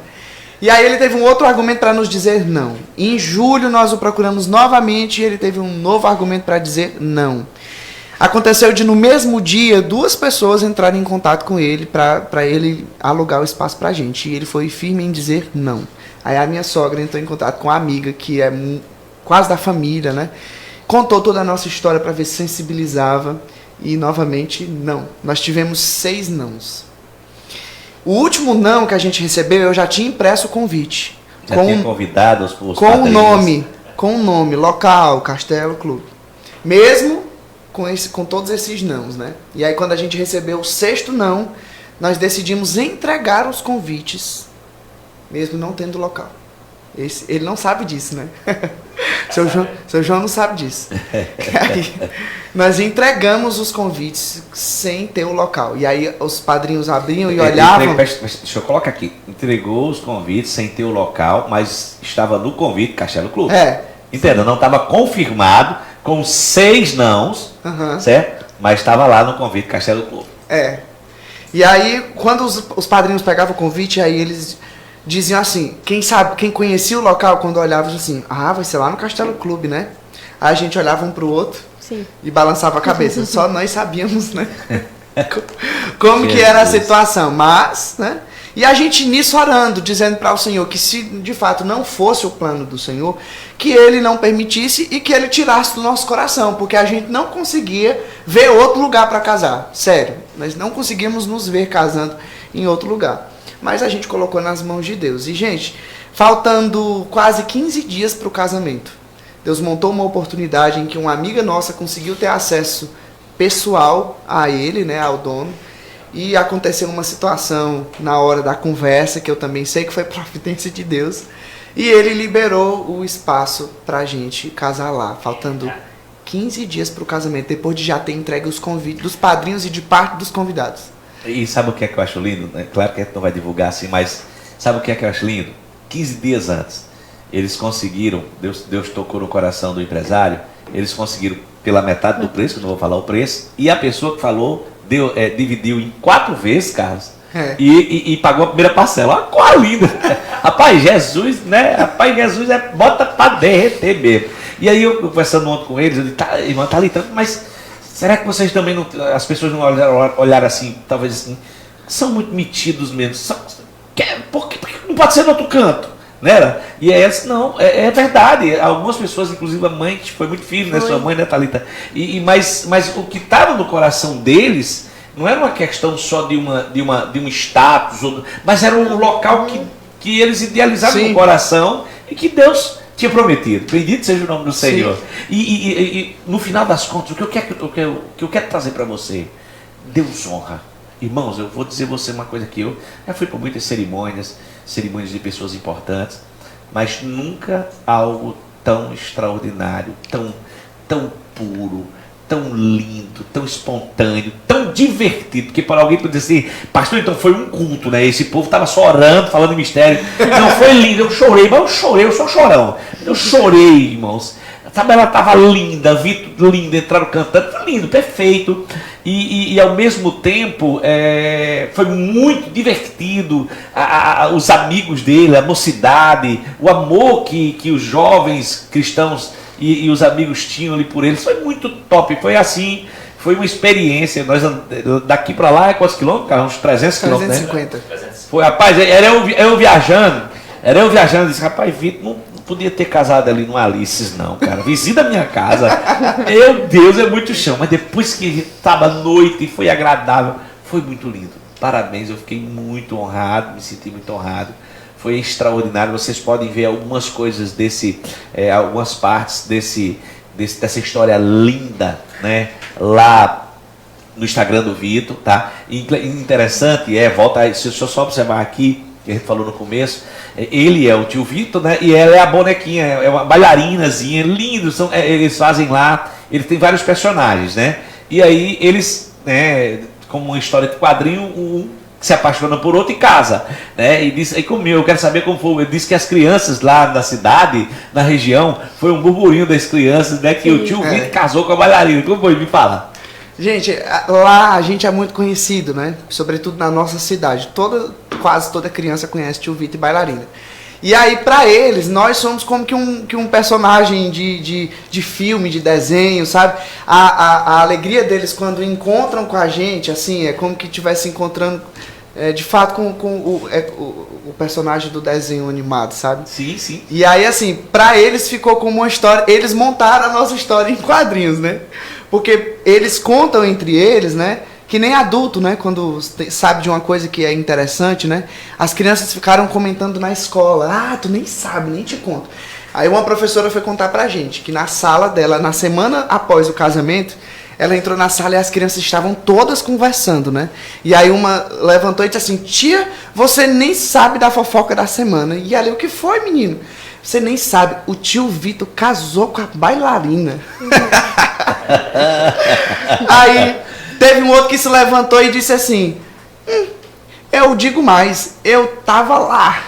E aí ele teve um outro argumento para nos dizer não. Em julho nós o procuramos novamente e ele teve um novo argumento para dizer não. Aconteceu de no mesmo dia 2 pessoas entrarem em contato com ele para ele alugar o espaço para a gente. E ele foi firme em dizer não. Aí a minha sogra entrou em contato com a amiga que é quase da família, né? Contou toda a nossa história para ver se sensibilizava e novamente não. Nós tivemos 6 nãos. O último não que a gente recebeu, eu já tinha impresso o convite. Já tinha convidado os com o nome, local, Castelo Clube. Mesmo com todos esses nãos, né? E aí quando a gente recebeu o 6º não, nós decidimos entregar os convites, mesmo não tendo local. Ele não sabe disso, né? Seu João não sabe disso. Aí, nós entregamos os convites sem ter o local. E aí os padrinhos abriam e olhavam... Deixa eu colocar aqui. Entregou os convites sem ter o local, mas estava no convite Castelo Clube. Entenda, não estava confirmado com 6 nãos, certo? Mas estava lá no convite Castelo Clube. E aí, quando os padrinhos pegavam o convite, aí eles... diziam assim, quem conhecia o local, quando olhava assim, vai ser lá no Castelo Clube, né? Aí a gente olhava um pro outro e balançava a cabeça. Só nós sabíamos, né? Como que era a situação. Mas, né? E a gente nisso orando, dizendo para o Senhor que se de fato não fosse o plano do Senhor, que Ele não permitisse e que Ele tirasse do nosso coração, porque a gente não conseguia ver outro lugar para casar. Sério, nós não conseguimos nos ver casando em outro lugar. Mas a gente colocou nas mãos de Deus. E, gente, faltando quase 15 dias para o casamento, Deus montou uma oportunidade em que uma amiga nossa conseguiu ter acesso pessoal a ele, né, ao dono. E aconteceu uma situação na hora da conversa, que eu também sei que foi providência de Deus. E ele liberou o espaço para a gente casar lá, faltando 15 dias para o casamento, depois de já ter entregue os convites dos padrinhos e de parte dos convidados. E sabe o que é que eu acho lindo? Claro que a gente não vai divulgar assim, mas sabe o que é que eu acho lindo? 15 dias antes, eles conseguiram, Deus tocou no coração do empresário, eles conseguiram pela metade do preço, não vou falar o preço, e a pessoa que falou, dividiu em 4 vezes, Carlos, e pagou a primeira parcela. Olha qual linda! Rapaz, Jesus, né? Rapaz, Jesus bota pra derreter mesmo. E aí eu conversando ontem com eles, eu disse, irmã Thalita, mas... será que vocês também não... as pessoas não olharam assim, talvez assim, são muito metidos mesmo. Por que não pode ser no outro canto? Né? E é essa, não, é verdade. Algumas pessoas, inclusive a mãe, que foi muito firme, né? Sua mãe, né, Thalita? Mas o que estava no coração deles não era uma questão só de um status, mas era um local que eles idealizavam no coração e que Deus tinha prometido. Bendito seja o nome do Senhor. E no final das contas, o que eu quero trazer para você? Deus honra. Irmãos, eu vou dizer você uma coisa que eu já fui por muitas cerimônias de pessoas importantes, mas nunca algo tão extraordinário, tão puro, tão lindo, tão espontâneo, tão divertido, porque para alguém poder dizer assim, pastor, então foi um culto, né? Esse povo estava só orando, falando em mistério. Não, foi lindo, eu chorei, mas eu sou chorão. Eu chorei, irmãos. Sabe, ela estava linda, Vitor lindo, entraram cantando, foi lindo, perfeito. E ao mesmo tempo, foi muito divertido, os amigos dele, a mocidade, o amor que os jovens cristãos e os amigos tinham ali por eles, foi muito top. Foi assim, Foi uma experiência. Nós daqui para lá é quantos quilômetros, cara? Uns 300 quilômetros, 350. Né? Foi, rapaz, era eu viajando, disse, rapaz, Vitor, não podia ter casado ali no Alices, não, cara. Vizinho da minha casa. Meu Deus, é muito chão. Mas depois que estava à noite e foi agradável, foi muito lindo. Parabéns, eu fiquei muito honrado, me senti muito honrado. Foi extraordinário. Vocês podem ver algumas coisas algumas partes dessa história linda, né? Lá no Instagram do Vitor, tá? E interessante volta aí, deixa eu só observar aqui, que a gente falou no começo, ele é o tio Vitor, né? E ela é a bonequinha, é uma bailarinazinha, lindo, eles fazem lá, ele tem vários personagens, né? E aí eles, né, como uma história de quadrinho, um se apaixona por outro e casa, né? E disse, eu quero saber como foi. Ele disse que as crianças lá na cidade, na região, foi um burburinho das crianças, né? Que o tio Vitor casou com a bailarina. Como foi? Me fala. Gente, lá a gente é muito conhecido, né? Sobretudo na nossa cidade. Quase toda criança conhece tio Vitor e bailarina. E aí, pra eles, nós somos como que um personagem de filme, de desenho, sabe? A alegria deles quando encontram com a gente, assim, é como que estivesse encontrando, de fato, com o personagem do desenho animado, sabe? Sim, sim. E aí, assim, pra eles ficou como uma história, eles montaram a nossa história em quadrinhos, né? Porque eles contam entre eles, né? Que nem adulto, né? Quando sabe de uma coisa que é interessante, né? As crianças ficaram comentando na escola. Ah, tu nem sabe, nem te conto. Aí uma professora foi contar pra gente que na sala dela, na semana após o casamento, ela entrou na sala e as crianças estavam todas conversando, né? E aí uma levantou e disse assim, tia, você nem sabe da fofoca da semana. E ali, o que foi, menino? Você nem sabe, o tio Vitor casou com a bailarina. Aí teve um outro que se levantou e disse assim, eu digo mais, eu tava lá.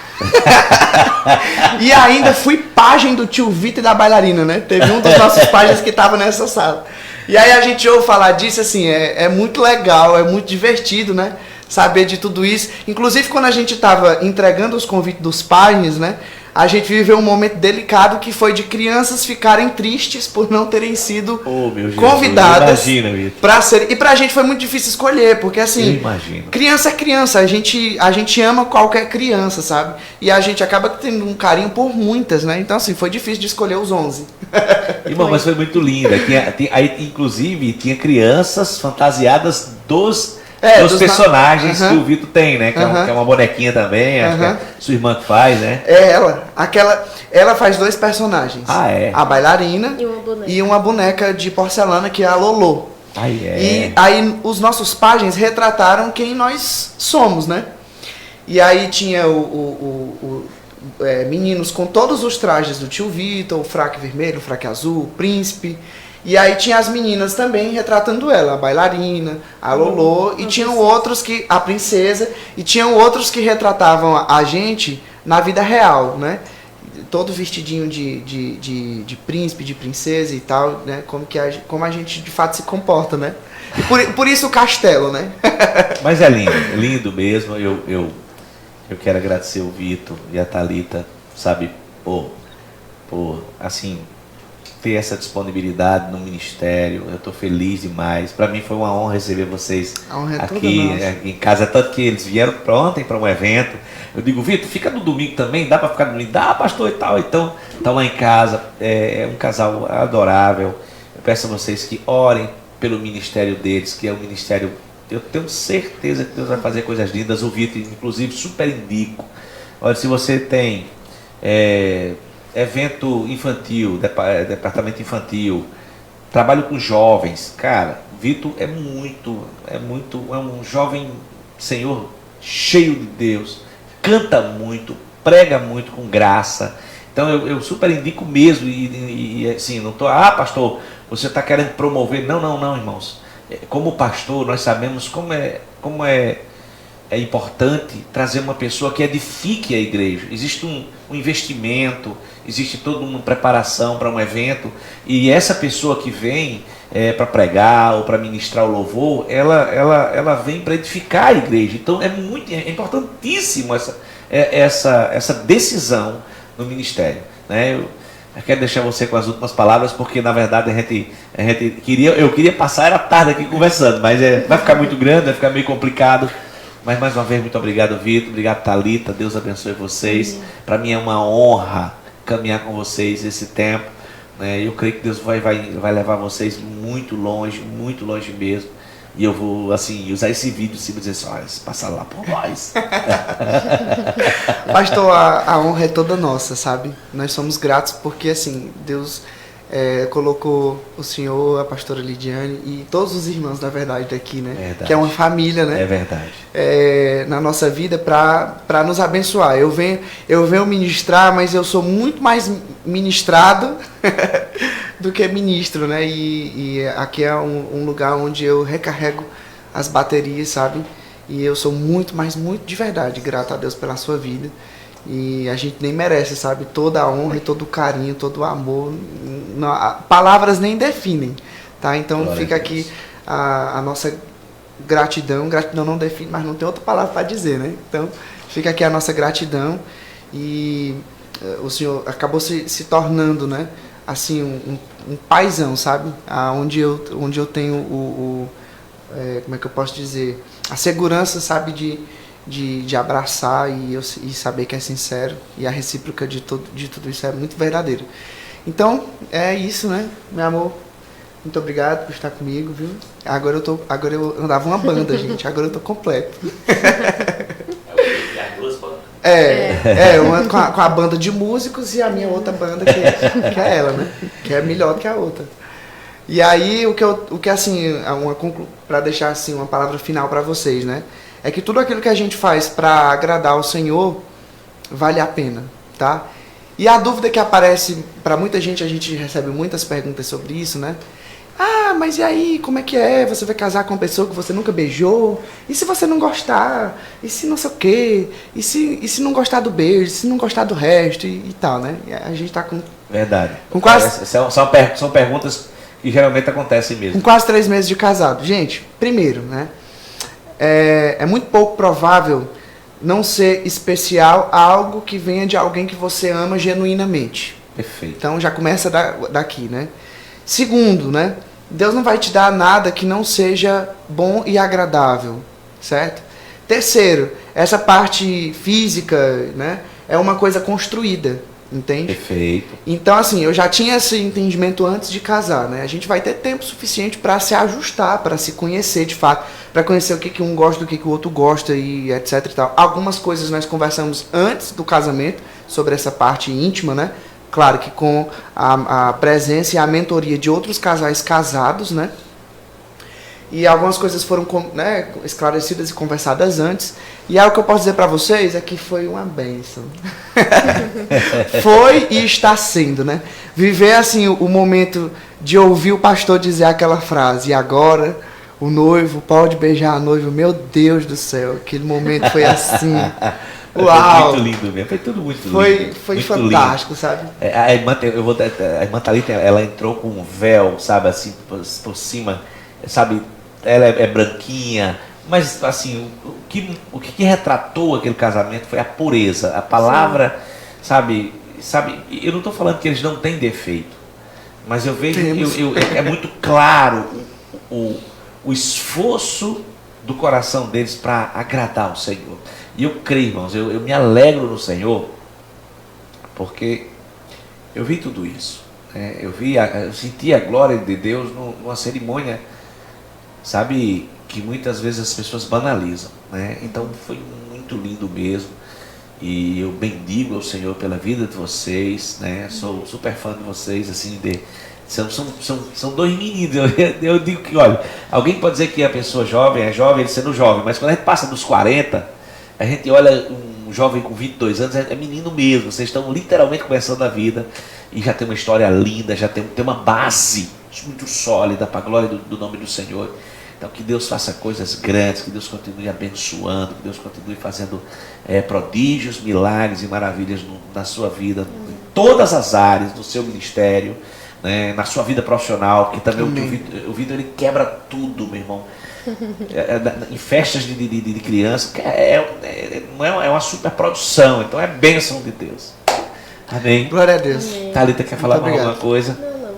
E ainda fui pajem do tio Vitor e da bailarina, né? Teve um dos nossos pajens que tava nessa sala. E aí a gente ouve falar disso, assim, é muito legal, é muito divertido, né? Saber de tudo isso. Inclusive, quando a gente tava entregando os convites dos pajens, né? A gente viveu um momento delicado que foi de crianças ficarem tristes por não terem sido convidadas para ser. E pra gente foi muito difícil escolher, porque assim, criança é criança, a gente ama qualquer criança, sabe? E a gente acaba tendo um carinho por muitas, né? Então assim, foi difícil de escolher os 11. Irmão, mas foi muito lindo. Aí, inclusive, tinha crianças fantasiadas dos personagens que o Vitor tem, né? Que é uma bonequinha também, acho que é sua irmã que faz, né? Ela faz 2 personagens. A bailarina e uma boneca de porcelana que é a Lolô. E aí os nossos pajens retrataram quem nós somos, né? E aí tinha meninos com todos os trajes do tio Vitor, o fraque vermelho, o fraque azul, o príncipe. E aí tinha as meninas também retratando ela, a bailarina, a Lolô, e tinham outros que, a princesa, e tinham outros que retratavam a gente na vida real, né? Todo vestidinho de príncipe, de princesa e tal, né? Como a gente de fato se comporta, né? E por isso o castelo, né? Mas é lindo mesmo. Eu quero agradecer o Vitor e a Thalita, sabe, por assim, ter essa disponibilidade no ministério. Eu estou feliz demais. Para mim foi uma honra receber vocês aqui em casa, tanto que eles vieram ontem para um evento. Eu digo, Vitor, fica no domingo também? Dá para ficar no domingo? Dá, pastor, e tal. Então, estão lá em casa. É um casal adorável. Eu peço a vocês que orem pelo ministério deles, que é um ministério, eu tenho certeza que Deus vai fazer coisas lindas. O Vitor, inclusive, super indico. Olha, se você tem evento infantil, departamento infantil, trabalho com jovens, cara, Vitor é um jovem senhor cheio de Deus, canta muito, prega muito com graça. Então eu super indico mesmo, e assim, não tô, pastor, você está querendo promover, não, irmãos, como pastor nós sabemos como é importante trazer uma pessoa que edifique a igreja. Existe um investimento, existe toda uma preparação para um evento, e essa pessoa que vem para pregar ou para ministrar o louvor, ela vem para edificar a igreja. Então é importantíssimo essa decisão no ministério, né? Eu quero deixar você com as últimas palavras, porque na verdade eu queria passar a tarde aqui conversando, mas vai ficar muito grande, vai ficar meio complicado. Mas mais uma vez, muito obrigado, Vitor, obrigado, Thalita, Deus abençoe vocês. Para mim é uma honra caminhar com vocês esse tempo, né? Eu creio que Deus vai levar vocês muito longe mesmo. E eu vou, assim, usar esse vídeo e dizer assim, olha, passaram lá por nós. Pastor, a honra é toda nossa, sabe? Nós somos gratos porque, assim, Deus colocou o senhor, a pastora Lidiane e todos os irmãos, na verdade, daqui, né? Verdade. Que é uma família, né? É verdade. Na nossa vida para nos abençoar. Eu venho ministrar, mas eu sou muito mais ministrado do que ministro, né? E aqui é um lugar onde eu recarrego as baterias, sabe? E eu sou muito de verdade grato a Deus pela sua vida. E a gente nem merece, sabe? Toda a honra e todo o carinho, todo o amor. Palavras nem definem, tá? Então Glória fica a Deus. aqui a nossa gratidão. Gratidão não define, mas não tem outra palavra para dizer, né? Então fica aqui a nossa gratidão. E o senhor acabou se tornando, né? Assim, um paizão, sabe? Onde eu tenho como é que eu posso dizer? A segurança, sabe? De abraçar e saber que é sincero. E a recíproca de tudo isso é muito verdadeira. Então, é isso, né? Meu amor, muito obrigado por estar comigo, viu? Agora eu andava uma banda, gente. Agora eu tô completo. As duas bandas. Eu ando com a banda de músicos e a minha outra banda, que é ela, né? Que é melhor que a outra. E aí, para deixar assim uma palavra final para vocês, né? É que tudo aquilo que a gente faz para agradar ao Senhor vale a pena, tá? E a dúvida que aparece para muita gente, a gente recebe muitas perguntas sobre isso, né? Ah, mas e aí, como é que é? Você vai casar com uma pessoa que você nunca beijou? E se você não gostar? E se não sei o quê? E se não gostar do beijo? E se não gostar do resto? E tal, né? E a gente tá com... Verdade. Com quase... São perguntas que geralmente acontecem mesmo. Com quase 3 meses de casado. Gente, primeiro, né? É muito pouco provável não ser especial algo que venha de alguém que você ama genuinamente. Perfeito. Então já começa daqui, né? Segundo, né? Deus não vai te dar nada que não seja bom e agradável, certo? Terceiro, essa parte física, né? É uma coisa construída, entende? Perfeito. Então, assim, eu já tinha esse entendimento antes de casar, né? A gente vai ter tempo suficiente para se ajustar, para se conhecer de fato, para conhecer o que um gosta, do que o outro gosta e etc e tal. Algumas coisas nós conversamos antes do casamento, sobre essa parte íntima, né? Claro que com a presença e a mentoria de outros casais casados, né? E algumas coisas foram, né, esclarecidas e conversadas antes. E algo que eu posso dizer para vocês é que foi uma bênção. Foi e está sendo, né? Viver assim o momento de ouvir o pastor dizer aquela frase: e agora o noivo pode beijar a noiva. Meu Deus do céu, aquele momento foi assim. Uau! Foi muito lindo mesmo, foi tudo muito lindo. Foi muito fantástico, lindo. Sabe? A irmã Thalita, ela entrou com um véu, sabe, assim, por cima, sabe, ela é branquinha, mas assim, o que retratou aquele casamento foi a pureza, a palavra, sabe, eu não estou falando que eles não têm defeito, mas eu vejo, é muito claro o esforço do coração deles para agradar o Senhor. E eu creio, irmãos, eu me alegro no Senhor, porque eu vi tudo isso. Né? Eu senti a glória de Deus numa cerimônia, sabe, que muitas vezes as pessoas banalizam. Né? Então foi muito lindo mesmo. E eu bendigo ao Senhor pela vida de vocês. Né? Sou super fã de vocês, assim, são dois meninos. Eu digo que, olha, alguém pode dizer que a pessoa jovem é jovem, ele sendo jovem, mas quando a gente passa dos 40, a gente olha um jovem com 22 anos, é menino mesmo. Vocês estão literalmente começando a vida e já tem uma história linda, já tem uma base muito sólida para a glória do nome do Senhor. Então que Deus faça coisas grandes, que Deus continue abençoando, que Deus continue fazendo prodígios, milagres e maravilhas na sua vida, em todas as áreas do seu ministério, né, na sua vida profissional, porque também o Vitor ele quebra tudo, meu irmão. Em festas de criança, é uma super produção, então é bênção de Deus. Amém. Glória a Deus. Amém. Thalita quer falar mais obrigado. alguma coisa? Não.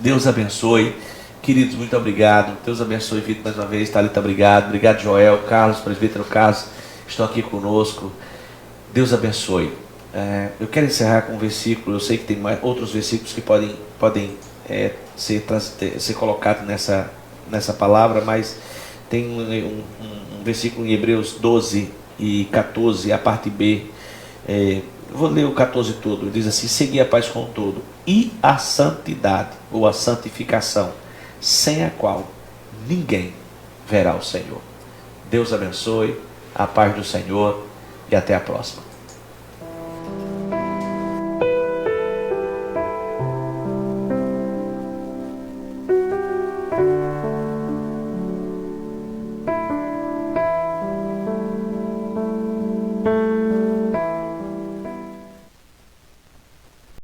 Deus abençoe. Queridos, muito obrigado. Deus abençoe, Vitor, mais uma vez. Thalita, obrigado. Obrigado, Joel, Carlos, presbítero Carlos, estão aqui conosco. Deus abençoe. Eu quero encerrar com um versículo. Eu sei que tem outros versículos que podem ser colocados nessa palavra, mas tem um versículo em Hebreus 12 e 14, a parte B. Vou ler o 14 todo. Diz assim: segui a paz com todo e a santidade, ou a santificação, sem a qual ninguém verá o Senhor. Deus abençoe, a paz do Senhor e até a próxima.